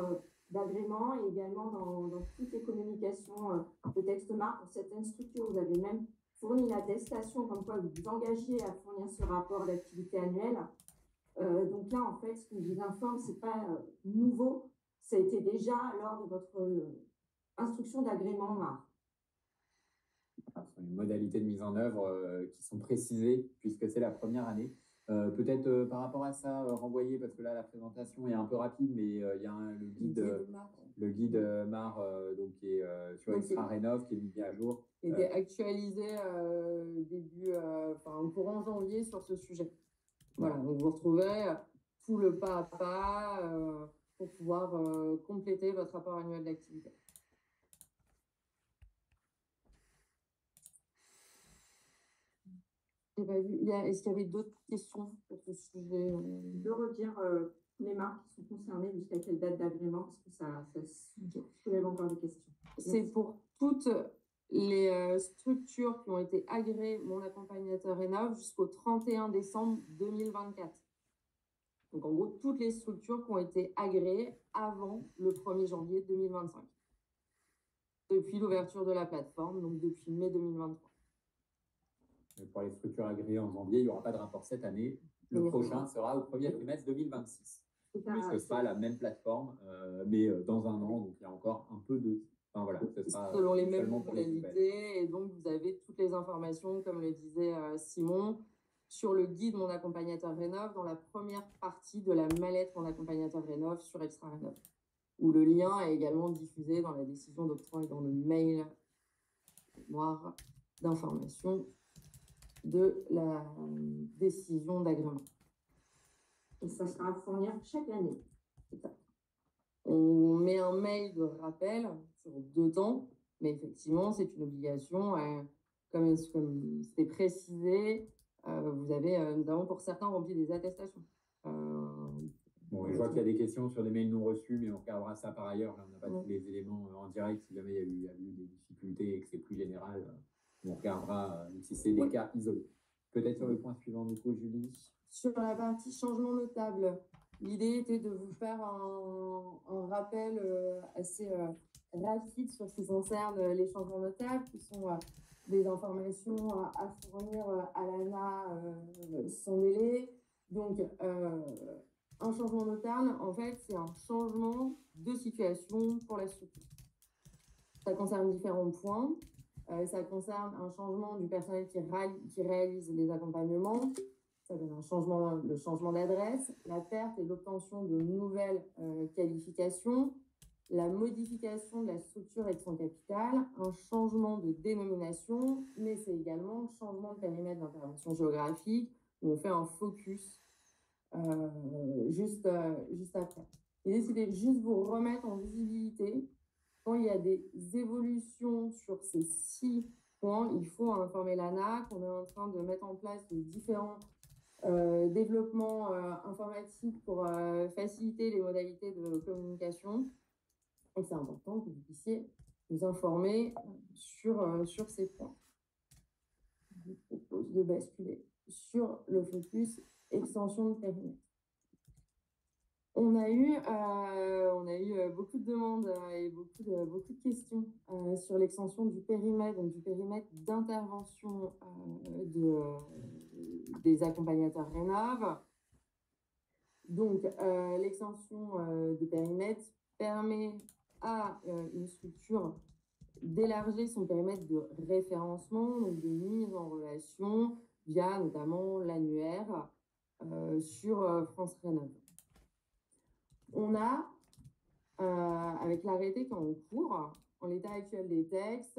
C: d'agrément et également dans toutes les communications de texte-marque. Pour certaines structures, vous avez même fourni l'attestation comme quoi vous vous engagez à fournir ce rapport d'activité annuelle. Donc là, en fait, ce qu'on vous informe, ce n'est pas nouveau. Ça a été déjà lors de votre instruction d'agrément MAR.
A: Ce sont les modalités de mise en œuvre qui sont précisées puisque c'est la première année. Peut-être par rapport à ça, renvoyer, parce que là la présentation est un peu rapide, mais il y a le guide MAR donc, qui est sur Extra Rénov, qui est mis à jour.
B: Qui a été actualisé courant janvier sur ce sujet. Voilà, donc vous retrouvez tout le pas à pas pour pouvoir compléter votre rapport annuel d'activité. Est-ce qu'il y avait d'autres questions sur ce sujet?
C: De redire les marques qui sont concernées jusqu'à quelle date d'agrément, parce que ça soulève encore des questions.
B: C'est pour toutes les structures qui ont été agréées Mon Accompagnateur Rénov jusqu'au 31 décembre 2024. Donc, en gros, toutes les structures qui ont été agréées avant le 1er janvier 2025. Depuis l'ouverture de la plateforme, donc depuis mai 2023.
A: Pour les structures agréées en janvier, il n'y aura pas de rapport cette année. Le prochain sera au premier trimestre 2026. Puisque ce sera la même plateforme, mais dans un an. Donc, il y a encore un peu de... Enfin, voilà, ce sera
B: selon les mêmes modalités. Et donc, vous avez toutes les informations, comme le disait Simon, sur le guide Mon Accompagnateur Rénov, dans la première partie de la mallette Mon Accompagnateur Rénov sur Extra Rénov, où le lien est également diffusé dans la décision d'octroi et dans le mail noir d'information de la décision d'agrément.
C: Et ça sera à fournir chaque année.
B: C'est ça. On met un mail de rappel sur 2 temps, mais effectivement, c'est une obligation. Comme c'était précisé, vous avez notamment pour certains rempli des attestations.
A: Bon, je vois qu'il y a des questions sur des mails non reçus, mais on regardera ça par ailleurs. Là, on n'a pas tous les éléments en direct. Si jamais il y a eu des difficultés et que c'est plus général, on regardera si c'est des cas isolés. Peut-être sur le point suivant, du coup, Julie.
B: Sur la partie changement notable, l'idée était de vous faire un rappel assez rapide sur ce qui concerne les changements notables, qui sont des informations à fournir à l'ANA sans délai. Donc, un changement notable, en fait, c'est un changement de situation pour la structure. Ça concerne différents points. Ça concerne un changement du personnel qui réalise les accompagnements. Ça donne le changement d'adresse, la perte et l'obtention de nouvelles qualifications, la modification de la structure et de son capital, un changement de dénomination, mais c'est également un changement de périmètre d'intervention géographique où on fait un focus juste après. L'idée, c'est de juste vous remettre en visibilité. Quand il y a des évolutions sur ces 6 points, il faut informer l'ANA qu'on est en train de mettre en place de différents développement informatique pour faciliter les modalités de communication. Et c'est important que vous puissiez nous informer sur ces points. Je vous propose de basculer sur le focus extension de périmètre. On a eu beaucoup de demandes et beaucoup de questions sur l'extension du périmètre, donc du périmètre d'intervention des accompagnateurs Rénov'. Donc, l'extension de périmètre permet à une structure d'élargir son périmètre de référencement, donc de mise en relation via notamment l'annuaire sur France Rénov'. On a, avec l'arrêté qui est en cours, en l'état actuel des textes,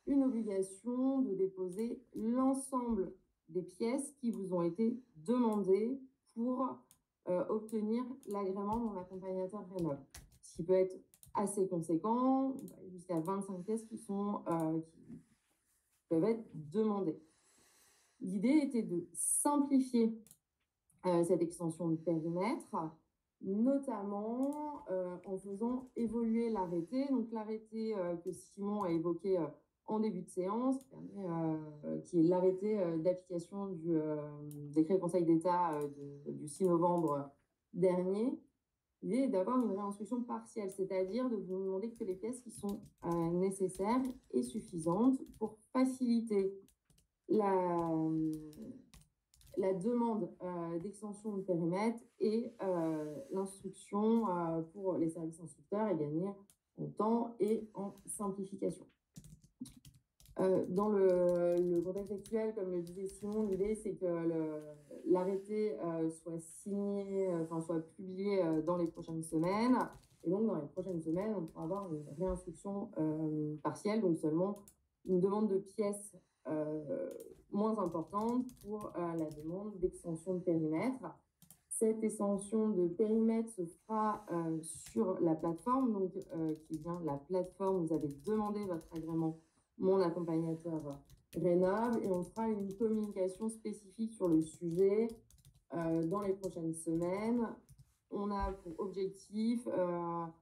B: une obligation de déposer l'ensemble des pièces qui vous ont été demandées pour obtenir l'agrément de mon accompagnateur Rénov', ce qui peut être assez conséquent, jusqu'à 25 pièces qui peuvent être demandées. L'idée était de simplifier cette extension de périmètre, notamment en faisant évoluer l'arrêté. Donc l'arrêté que Simon a évoqué en début de séance, qui est l'arrêté d'application du décret Conseil d'État du 6 novembre dernier. L'idée est d'avoir une réinstruction partielle, c'est-à-dire de vous demander que les pièces qui sont nécessaires et suffisantes pour faciliter la demande d'extension de périmètre et l'instruction pour les services instructeurs et gagner en temps et en simplification. Dans le contexte actuel, comme le disait Simon, l'idée c'est que l'arrêté soit signé, soit publié dans les prochaines semaines. Et donc, dans les prochaines semaines, on pourra avoir une réinstruction partielle, donc seulement une demande de pièces moins importante pour la demande d'extension de périmètre. Cette extension de périmètre se fera sur la plateforme, donc qui vient de la plateforme. Vous avez demandé votre agrément Mon Accompagnateur Rénov', et on fera une communication spécifique sur le sujet dans les prochaines semaines. On a pour objectif la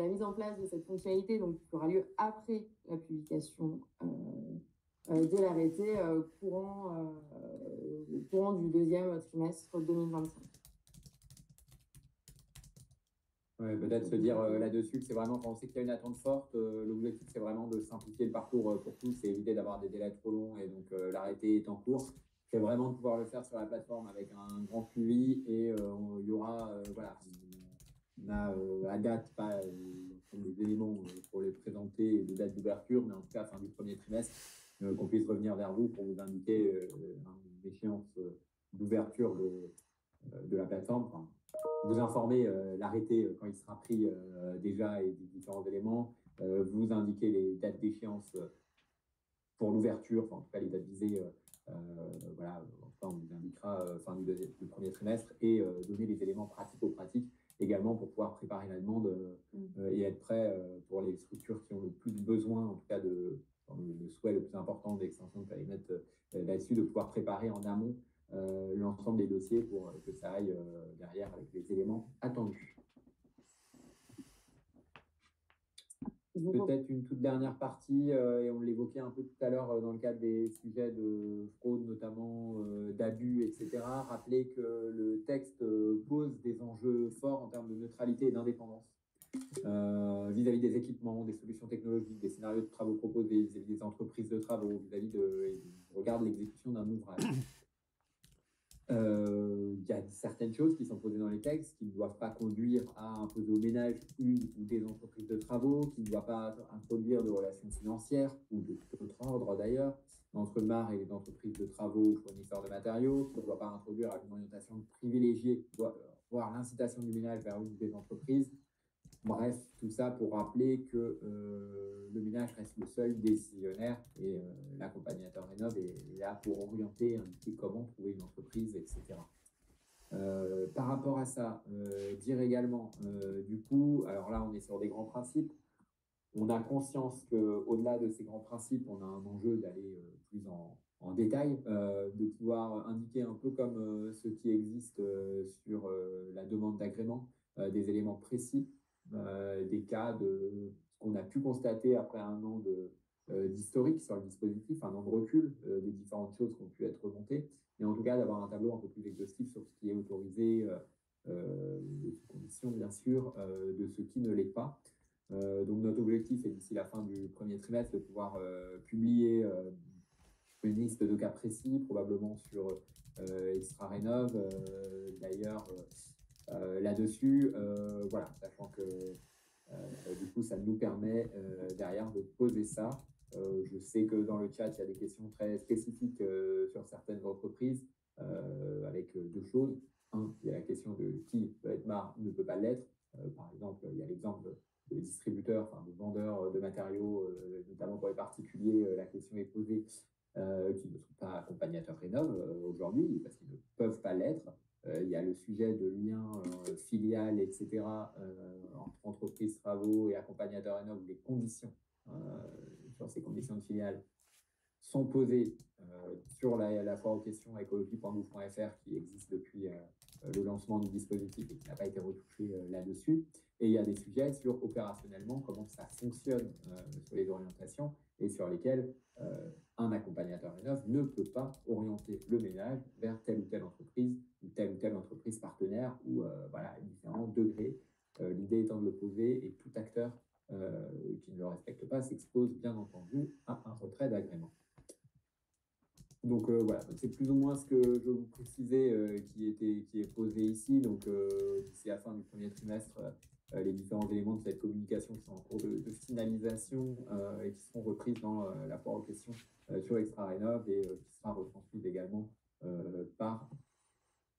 B: mise en place de cette fonctionnalité, donc qui aura lieu après la publication de l'arrêté courant du deuxième trimestre 2025.
A: Ouais, peut-être se dire là-dessus que c'est vraiment, quand on sait qu'il y a une attente forte, l'objectif c'est vraiment de simplifier le parcours pour tous et éviter d'avoir des délais trop longs, et donc l'arrêté est en cours. C'est vraiment de pouvoir le faire sur la plateforme avec un grand suivi, et il y aura, on a à date pas les éléments pour les présenter et les dates d'ouverture, mais en tout cas fin du premier trimestre, qu'on puisse revenir vers vous pour vous indiquer une échéance d'ouverture de la plateforme. Enfin, vous informer l'arrêté quand il sera pris déjà, et des différents éléments, vous indiquer les dates d'échéance pour l'ouverture, en tout cas les dates visées, voilà, enfin, on vous indiquera fin du premier trimestre, et donner les éléments pratico-pratiques également pour pouvoir préparer la demande et être prêt pour les structures qui ont le plus besoin, en tout cas le souhait le plus important d'extension de périmètre là-dessus, de pouvoir préparer en amont l'ensemble des dossiers pour que ça aille derrière avec les éléments attendus. Peut-être une toute dernière partie, et on l'évoquait un peu tout à l'heure dans le cadre des sujets de fraude, notamment d'abus, etc. Rappeler que le texte pose des enjeux forts en termes de neutralité et d'indépendance vis-à-vis des équipements, des solutions technologiques, des scénarios de travaux proposés, vis-à-vis des entreprises de travaux, vis-à-vis regarde l'exécution d'un ouvrage. Il y a certaines choses qui sont posées dans les textes qui ne doivent pas conduire à imposer aux ménages une ou des entreprises de travaux, qui ne doivent pas introduire de relations financières ou de tout autre ordre d'ailleurs entre MAR et les entreprises de travaux ou fournisseurs de matériaux, qui ne doivent pas introduire une orientation privilégiée, voire l'incitation du ménage vers une des entreprises. Bref, tout ça pour rappeler que le ménage reste le seul décisionnaire, et l'accompagnateur Rénov' est là pour orienter, indiquer comment trouver une entreprise, etc. Par rapport à ça, dire également, du coup, alors là on est sur des grands principes, on a conscience qu'au-delà de ces grands principes, on a un enjeu d'aller plus en détail, de pouvoir indiquer un peu comme ce qui existe sur la demande d'agrément, des éléments précis, des cas de ce qu'on a pu constater après un an d'historique sur le dispositif, un an de recul des différentes choses qui ont pu être remontées, et en tout cas d'avoir un tableau un peu plus exhaustif sur ce qui est autorisé, ce sûr de ce qui ne l'est pas. Donc notre objectif est d'ici la fin du premier trimestre de pouvoir publier une liste de cas précis, probablement sur Extra Rénov. D'ailleurs, là-dessus, voilà, sachant que du coup, ça nous permet derrière de poser ça. Je sais que dans le chat, il y a des questions très spécifiques sur certaines entreprises avec deux choses. Un, il y a la question de qui peut être MAR ne peut pas l'être. Par exemple, il y a l'exemple de distributeurs, enfin de vendeurs de matériaux, notamment pour les particuliers. La question est posée qui ne sont pas accompagnateurs Rénov aujourd'hui parce qu'ils ne peuvent pas l'être. Il y a le sujet de lien filial, etc., entre entreprises, travaux et accompagnateurs Rénov, où les conditions sur ces conditions de filiale sont posées sur la foire aux questions écologie.gouv.fr qui existe depuis le lancement du dispositif et qui n'a pas été retouché là-dessus. Et il y a des sujets sur opérationnellement comment ça fonctionne sur les orientations et sur lesquels un accompagnateur Rénov ne peut pas orienter le ménage vers telle ou telle entreprise partenaire ou voilà, à différents degrés. L'idée étant de le poser et tout acteur qui ne le respecte pas s'expose bien entendu à un retrait d'agrément. Donc voilà, c'est plus ou moins ce que je vous précisais qui est posé ici. Donc d'ici la fin du premier trimestre, les différents éléments de cette communication qui sont en cours de finalisation et qui seront reprises dans la foire aux questions sur Extra Rénov et qui sera retransmise également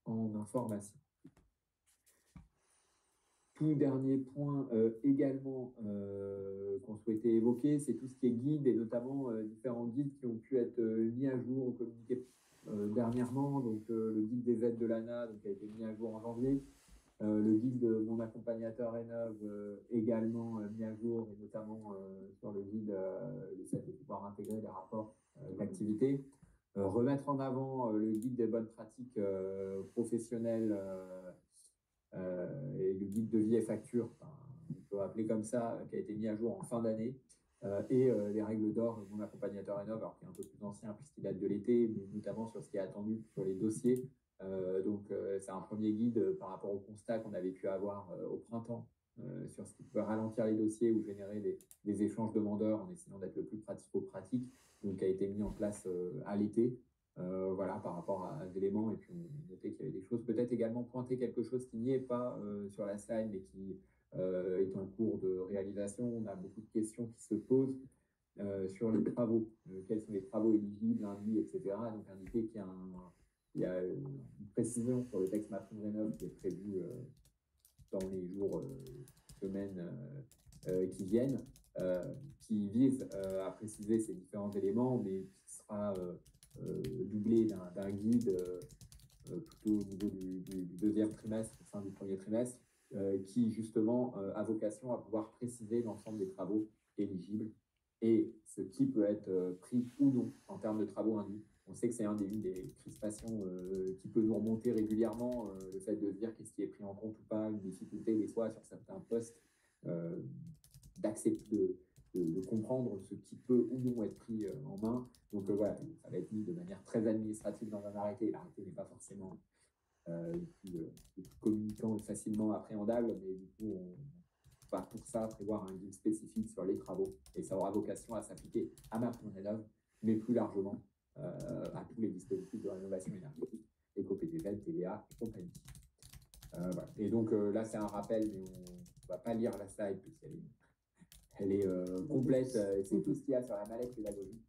A: en information. Tout dernier point également qu'on souhaitait évoquer, c'est tout ce qui est guide et notamment différents guides qui ont pu être mis à jour ou communiqués dernièrement. Donc le guide des aides de l'ANA qui a été mis à jour en janvier. Le guide de mon accompagnateur Rénov également mis à jour, et notamment sur le guide le fait de pouvoir intégrer les rapports d'activité. Remettre en avant le guide des bonnes pratiques professionnelles et le guide de vie et facture, on peut appeler comme ça, qui a été mis à jour en fin d'année. Et les règles d'or de mon accompagnateur Rénov, alors qui est un peu plus ancien puisqu'il date de l'été, mais notamment sur ce qui est attendu sur les dossiers. Donc c'est un premier guide par rapport au constat qu'on avait pu avoir au printemps sur ce qui peut ralentir les dossiers ou générer des échanges demandeurs en essayant d'être le plus pratico-pratique, donc qui a été mis en place à l'été. Voilà, par rapport à des éléments, et puis on notait qu'il y avait des choses, peut-être également pointer quelque chose qui n'y est pas sur la slide, mais qui est en cours de réalisation. On a beaucoup de questions qui se posent sur les travaux, quels sont les travaux éligibles, induits, etc. Donc indiquer qu'il y a une précision sur le texte MaPrimeRénov qui est prévu dans les jours, semaines qui viennent, qui vise à préciser ces différents éléments, mais qui sera doublé d'un guide plutôt au niveau du deuxième trimestre, fin du premier trimestre, qui justement a vocation à pouvoir préciser l'ensemble des travaux éligibles et ce qui peut être pris ou non en termes de travaux induits. On sait que c'est une des crispations qui peut nous remonter régulièrement, le fait de se dire qu'est-ce qui est pris en compte ou pas, une difficulté des fois sur certains postes d'accepter de comprendre ce qui peut ou non être pris en main. Donc voilà, ça va être mis de manière très administrative dans un arrêté. L'arrêté n'est pas forcément le plus communicant et facilement appréhendable, mais du coup, on va pour ça prévoir un guide spécifique sur les travaux, et ça aura vocation à s'appliquer à MaPrimeRénov, mais plus largement à tous les dispositifs de rénovation énergétique, éco-PTZ, TVA et compagnie. Voilà. Et donc là, c'est un rappel, mais on ne va pas lire la slide puisqu'elle est complète, c'est tout ce qu'il y a sur la mallette pédagogique.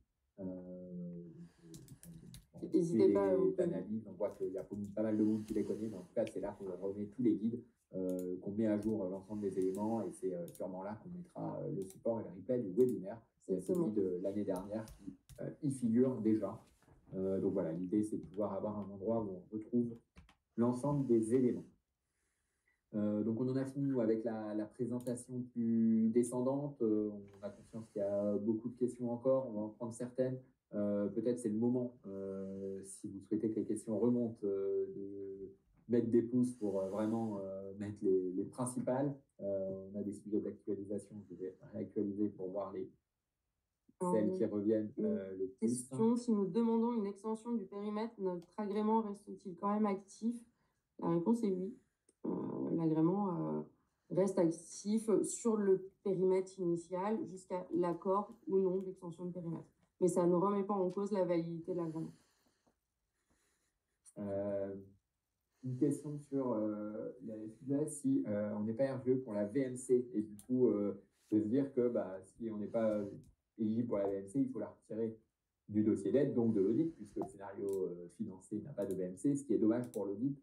B: N'hésitez pas
A: d'analyse, on voit qu'il y a pas mal de monde qui les connaît, mais en tout cas, c'est là qu'on remet tous les guides, qu'on met à jour l'ensemble des éléments, et c'est sûrement là qu'on mettra le support et le replay du webinaire. C'est celui de l'année dernière qui y figure déjà. Donc voilà, l'idée, c'est de pouvoir avoir un endroit où on retrouve l'ensemble des éléments. Donc on en a fini nous, avec la présentation plus descendante. On a conscience qu'il y a beaucoup de questions encore, on va en prendre certaines. Peut-être c'est le moment, si vous souhaitez que les questions remontent, de mettre des pouces pour vraiment mettre les principales. On a des sujets d'actualisation, je vais réactualiser pour voir celles qui reviennent le plus.
B: Question, si nous demandons une extension du périmètre, notre agrément reste-t-il quand même actif? La réponse est oui. L'agrément reste actif sur le périmètre initial jusqu'à l'accord ou non d'extension de périmètre. Mais ça ne remet pas en cause la validité de l'agrément.
A: Une question sur le sujet, si on n'est pas RGE pour la VMC, et du coup, de se dire que si on n'est pas éligible pour la VMC, il faut la retirer du dossier d'aide, donc de l'audit, puisque le scénario financé n'a pas de VMC, ce qui est dommage pour l'audit.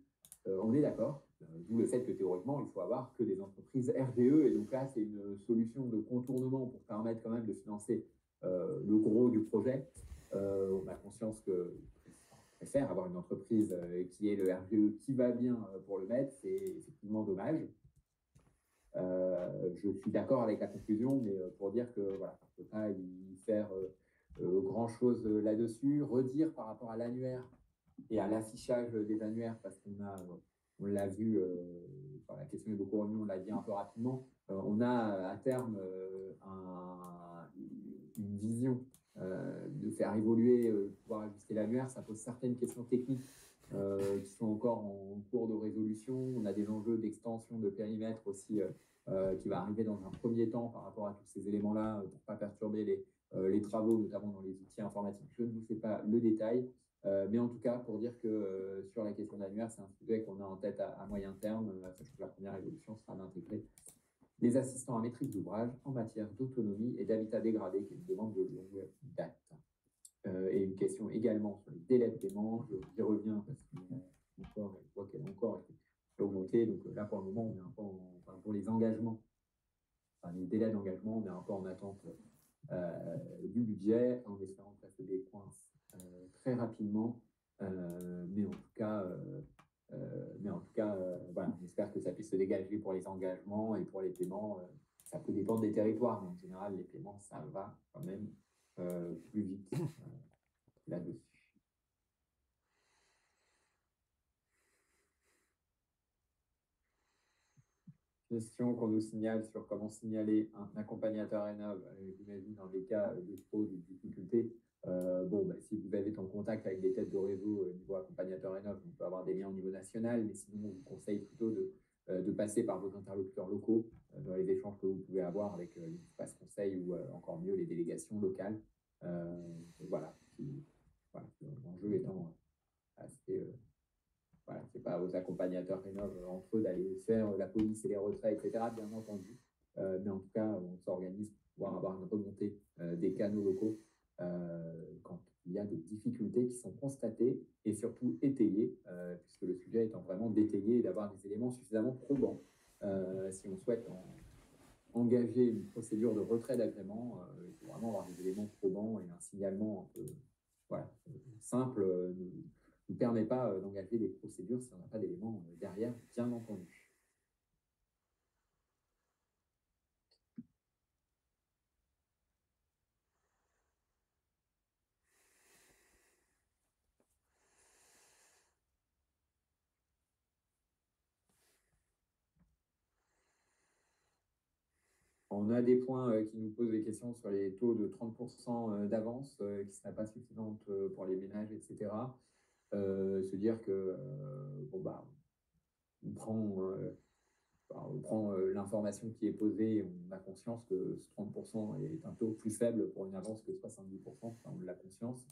A: On est d'accord, d'où le fait que théoriquement, il faut avoir que des entreprises RGE, et donc là, c'est une solution de contournement pour permettre quand même de financer le gros du projet. On a conscience que préfère avoir une entreprise qui est le RGE qui va bien pour le mettre, c'est effectivement dommage. Je suis d'accord avec la conclusion, mais pour dire que voilà, on ne peut pas y faire grand-chose là-dessus. Redire par rapport à l'annuaire et à l'affichage des annuaires, parce on l'a vu, la question est beaucoup revenue, on l'a dit un peu rapidement, on a à terme une vision de faire évoluer, pouvoir ajuster l'annuaire. Ça pose certaines questions techniques qui sont encore en cours de résolution. On a des enjeux d'extension de périmètre aussi qui va arriver dans un premier temps par rapport à tous ces éléments-là pour ne pas perturber les travaux, notamment dans les outils informatiques. Je ne vous fais pas le détail, mais en tout cas, pour dire que sur la question d'annuaire, c'est un sujet qu'on a en tête à moyen terme, sachant que la première évolution sera d'intégrer les assistants à maîtrise d'ouvrage en matière d'autonomie et d'habitat dégradé, qui est une demande de longue date. Et une question également sur les délais de paiement, j'y reviens parce que je vois qu'elle a encore été augmentée. Donc là, pour le moment, on est un peu pour les engagements, les délais d'engagement, on est un peu en attente du budget, en espérant que ça se décoince très rapidement. Mais en tout cas, voilà, on espère que ça puisse se dégager pour les engagements et pour les paiements. Ça peut dépendre des territoires, mais en général, les paiements, ça va quand même plus vite là-dessus. Question qu'on nous signale sur comment signaler un accompagnateur rénov, j'imagine dans les cas de fraude ou de difficulté. Si vous avez en contact avec des têtes de réseau niveau accompagnateur rénov, on peut avoir des liens au niveau national, mais sinon on vous conseille plutôt de passer par vos interlocuteurs locaux dans les échanges que vous pouvez avoir avec les espaces conseils ou encore mieux les délégations locales. L'enjeu étant assez c'est pas aux accompagnateurs rénov entre eux d'aller faire la police et les retraits, etc., bien entendu. Mais en tout cas, on s'organise pour pouvoir avoir une remontée des canaux locaux quand il y a des difficultés qui sont constatées et surtout étayées, puisque le sujet étant vraiment d'étayer et d'avoir des éléments suffisamment probants. Si on souhaite engager une procédure de retrait d'agrément, il faut vraiment avoir des éléments probants et un signalement un peu simple ne permet pas d'engager des procédures si on n'a pas d'éléments derrière, bien entendu. On a des points qui nous posent des questions sur les taux de 30% d'avance qui ne seraient pas suffisantes pour les ménages, etc. Se dire que on prend l'information qui est posée, on a conscience que ce 30% est un taux plus faible pour une avance que 70%, on l'a conscience,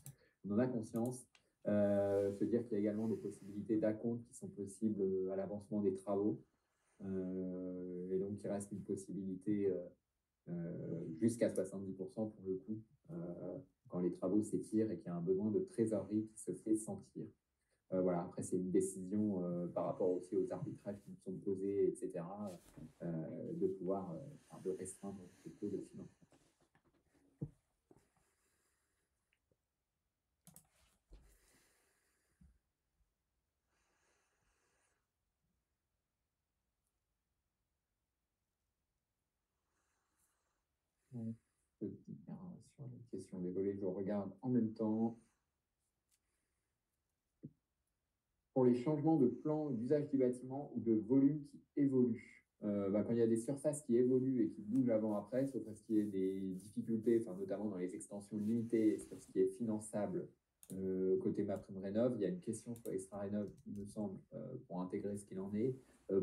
A: on en a conscience. Se dire qu'il y a également des possibilités d'acompte qui sont possibles à l'avancement des travaux, et donc il reste une possibilité jusqu'à 70% pour le coup, quand les travaux s'étirent et qu'il y a un besoin de trésorerie qui se fait sentir. Après, c'est une décision par rapport aussi aux arbitrages qui nous sont posés, etc., de pouvoir de restreindre ce taux de financement. Sur les questions, désolé, je regarde en même temps. Pour les changements de plan d'usage du bâtiment ou de volume qui évoluent. Quand il y a des surfaces qui évoluent et qui bougent avant-après, sauf parce qu'il y a des difficultés, notamment dans les extensions limitées, sur ce qui est finançable, côté MaPrimeRénov', il y a une question sur Extra-Rénov', il me semble, pour intégrer ce qu'il en est.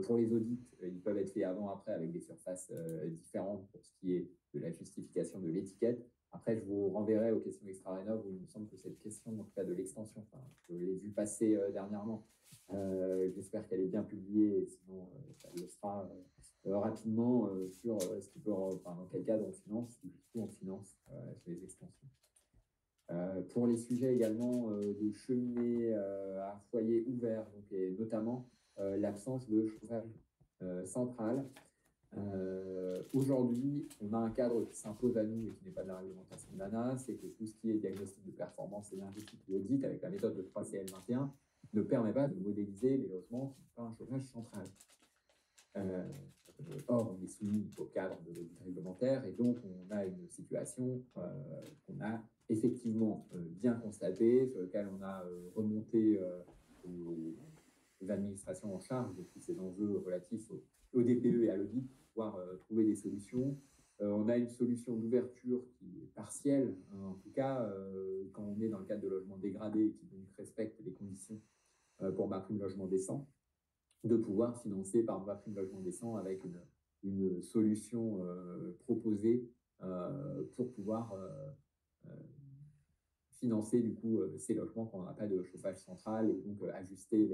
A: Pour les audits, ils peuvent être faits avant-après avec des surfaces différentes pour ce qui est de la justification de l'étiquette. Après, je vous renverrai aux questions Extra-Rénov' où il me semble que cette question, en tout cas de l'extension, enfin, je l'ai vu passer dernièrement. J'espère qu'elle est bien publiée, et sinon, elle le sera rapidement sur ce qui peut, enfin, dans quel cadre on finance, ou jusqu'où on finance sur les extensions. Pour les sujets également de cheminées à foyer ouvert, donc, et notamment l'absence de chauffage central. Aujourd'hui, on a un cadre qui s'impose à nous et qui n'est pas de la réglementation de l'ANA, c'est que tout ce qui est diagnostic de performance énergétique ou audit avec la méthode de 3CL21 ne permet pas de modéliser les logements qui n'ont pas un chauffage central. Or, on est soumis au cadre de l'audit réglementaire et donc on a une situation qu'on a effectivement bien constatée, sur laquelle on a remonté aux administrations en charge de tous ces enjeux relatifs au DPE et à l'audit pour pouvoir trouver des solutions. On a une solution d'ouverture qui est partielle, hein, en tout cas quand on est dans le cadre de logements dégradés et qui donc respecte les conditions pour MaPrimeLogement décent, de pouvoir financer par MaPrimeLogement décent avec une solution proposée pour pouvoir financer du coup ces logements quand on n'a pas de chauffage central et donc ajuster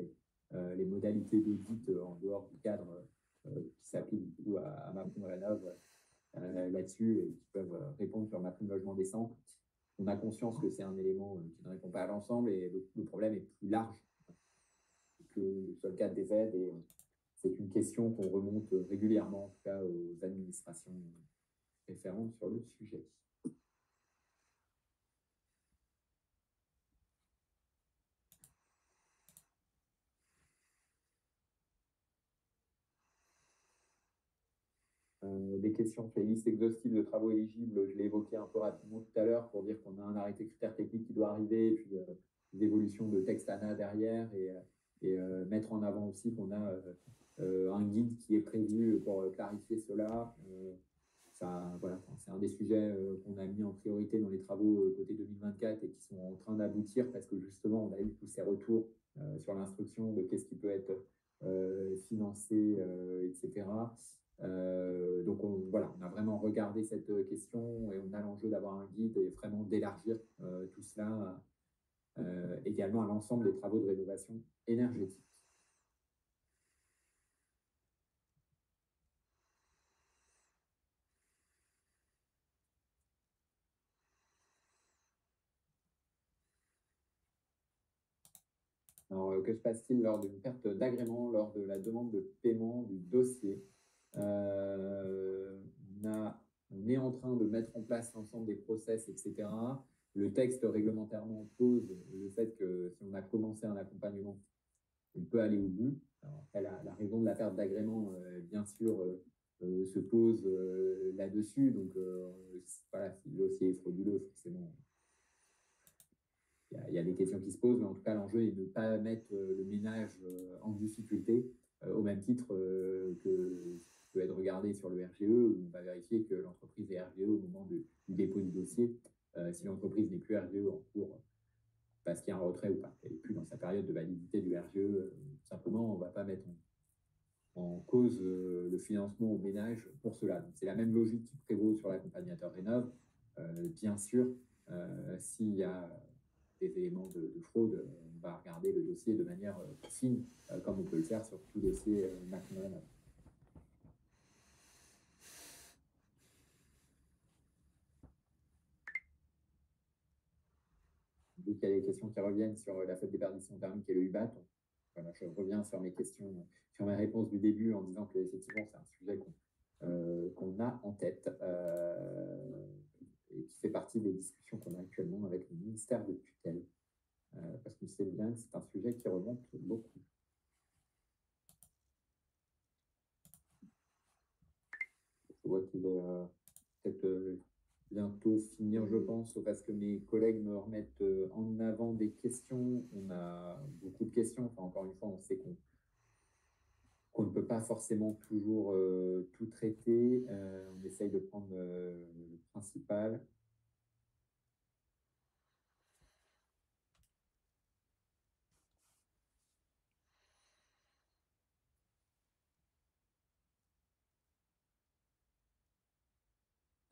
A: les modalités d'audit en dehors du cadre qui s'applique du coup à MaPrimeRénov' là-dessus et qui peuvent répondre sur MaPrimeLogement décent. On a conscience que c'est un élément qui ne répond pas à l'ensemble et le problème est plus large que sur le cadre des aides et c'est une question qu'on remonte régulièrement, en tout cas aux administrations référentes sur le sujet. Des questions sur les listes exhaustives de travaux éligibles, je l'ai évoqué un peu rapidement tout à l'heure pour dire qu'on a un arrêté critères techniques qui doit arriver, et puis des évolutions de texte ANA derrière, et mettre en avant aussi qu'on a un guide qui est prévu pour clarifier cela. Voilà, c'est un des sujets qu'on a mis en priorité dans les travaux côté 2024 et qui sont en train d'aboutir parce que justement, on a eu tous ces retours sur l'instruction de qu'est-ce qui peut être financé, etc. Donc voilà, on a vraiment regardé cette question et on a l'enjeu d'avoir un guide et vraiment d'élargir tout cela également à l'ensemble des travaux de rénovation énergétique. Alors, que se passe-t-il lors d'une perte d'agrément, lors de la demande de paiement du dossier? On est en train de mettre en place l'ensemble des process, etc. Le texte réglementairement pose le fait que si on a commencé un accompagnement, on peut aller au bout. Alors, après, la raison de la perte d'agrément, bien sûr, se pose là-dessus. Donc, voilà, si le dossier est frauduleux, forcément, il y a des questions qui se posent, mais en tout cas, l'enjeu est de ne pas mettre le ménage en difficulté, au même titre que peut être regardé sur le RGE, où on va vérifier que l'entreprise est RGE au moment du dépôt du dossier. Si l'entreprise n'est plus RGE en cours, parce qu'il y a un retrait ou pas, qu'elle n'est plus dans sa période de validité du RGE, tout simplement, on ne va pas mettre en cause le financement au ménage pour cela. C'est la même logique qui prévaut sur l'accompagnateur Rénov'. Bien sûr, s'il y a des éléments de fraude, on va regarder le dossier de manière fine, comme on peut le faire sur tout dossier MaPrimeRénov'. Vu qu'il y a des questions qui reviennent sur la faible déperdition thermique et le UBAT, voilà, je reviens sur mes questions, sur mes réponses du début en disant que effectivement c'est un sujet qu'on a en tête et qui fait partie des discussions qu'on a actuellement avec le ministère de tutelle. Parce que c'est bien que c'est un sujet qui remonte beaucoup. Je vois qu'il est peut-être bientôt finir, je pense, parce que mes collègues me remettent en avant des questions. On a beaucoup de questions. Enfin, encore une fois, on sait qu'on ne peut pas forcément toujours tout traiter. On essaye de prendre le principal.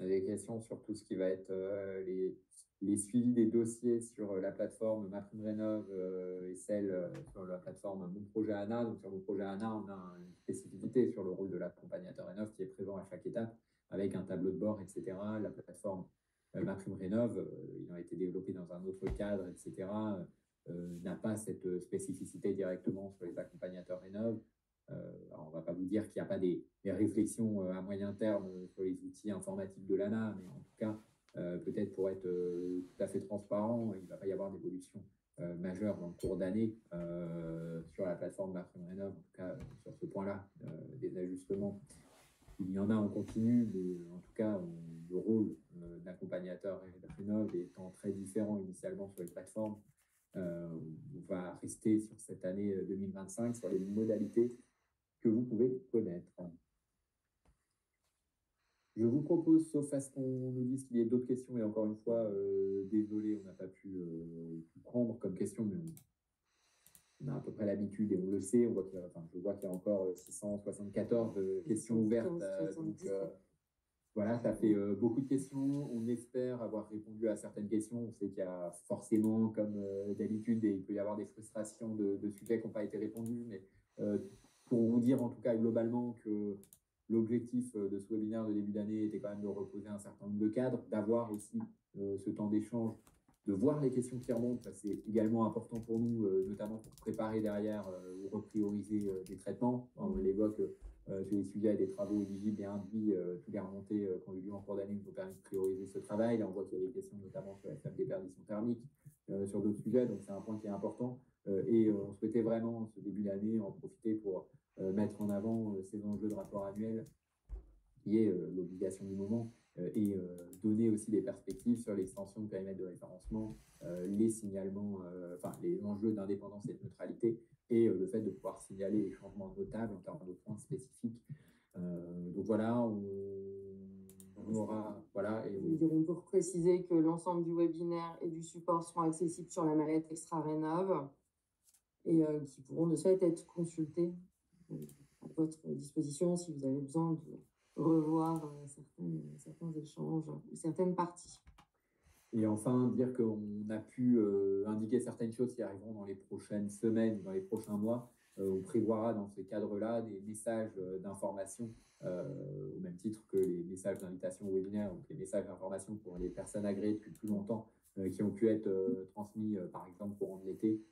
A: des questions sur tout ce qui va être les suivis des dossiers sur la plateforme MaPrimeRénov et celle sur la plateforme Mon Projet ANA. Donc sur Mon Projet ANA, on a une spécificité sur le rôle de l'accompagnateur Rénov qui est présent à chaque étape avec un tableau de bord, etc. La plateforme MaPrimeRénov, il a été développé dans un autre cadre, etc., n'a pas cette spécificité directement sur les accompagnateurs Rénov. Alors on ne va pas vous dire qu'il n'y a pas des réflexions à moyen terme sur les outils informatiques de l'ANA, mais en tout cas, peut-être pour être tout à fait transparent, il ne va pas y avoir d'évolution majeure dans le cours d'année sur la plateforme MaPrimeRénov, en tout cas sur ce point-là, des ajustements. Il y en a en continu, mais en tout cas, le rôle d'accompagnateur Rénov étant très différent initialement sur les plateformes, on va rester sur cette année 2025 sur les modalités que vous pouvez connaître. Je vous propose, sauf à ce qu'on nous dise qu'il y ait d'autres questions, et encore une fois, désolé, on n'a pas pu tout prendre comme question, mais on a à peu près l'habitude et on le sait. Je vois qu'il y a encore 674 questions ouvertes. Donc, voilà, ça fait beaucoup de questions. On espère avoir répondu à certaines questions. On sait qu'il y a forcément, comme d'habitude, il peut y avoir des frustrations de sujets qui n'ont pas été répondus. Mais pour vous dire en tout cas globalement que l'objectif de ce webinaire de début d'année était quand même de reposer un certain nombre de cadres, d'avoir aussi ce temps d'échange, de voir les questions qui remontent. C'est également important pour nous, notamment pour préparer derrière ou reprioriser des traitements. On l'évoque sur les sujets des travaux éligibles et induits, toutes les remontées qui ont eu lieu en cours d'année nous ont permis de prioriser ce travail. Là, on voit qu'il y a des questions notamment sur la faible déperdition thermique, sur d'autres sujets, donc c'est un point qui est important. Et on souhaitait vraiment, ce début d'année, en profiter pour mettre en avant ces enjeux de rapport annuel, qui est l'obligation du moment, et donner aussi des perspectives sur l'extension de périmètre de référencement, les signalements, les enjeux d'indépendance et de neutralité, et le fait de pouvoir signaler les changements notables en termes de points spécifiques. Donc voilà, on aura... Voilà, et
B: on peut préciser que l'ensemble du webinaire et du support seront accessibles sur la mallette Extra Rénov et qui pourront de ce fait être consultés à votre disposition si vous avez besoin de revoir certains échanges ou certaines parties.
A: Et enfin, dire qu'on a pu indiquer certaines choses qui arriveront dans les prochaines semaines, dans les prochains mois. On prévoira dans ces cadres-là des messages d'information, au même titre que les messages d'invitation au webinaire, donc les messages d'information pour les personnes agréées depuis plus longtemps, qui ont pu être transmis, par exemple, courant de l'été,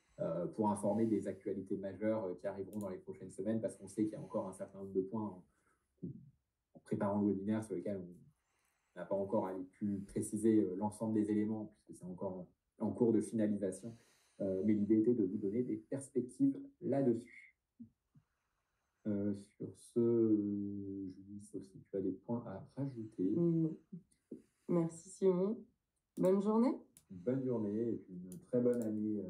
A: pour informer des actualités majeures qui arriveront dans les prochaines semaines, parce qu'on sait qu'il y a encore un certain nombre de points en préparant le webinaire sur lesquels on n'a pas encore pu préciser l'ensemble des éléments, puisque c'est encore en cours de finalisation. Mais l'idée était de vous donner des perspectives là-dessus. Sur ce, Julie, sauf si tu as des points à rajouter.
B: Merci Simon. Bonne journée.
A: Bonne journée et puis une très bonne année.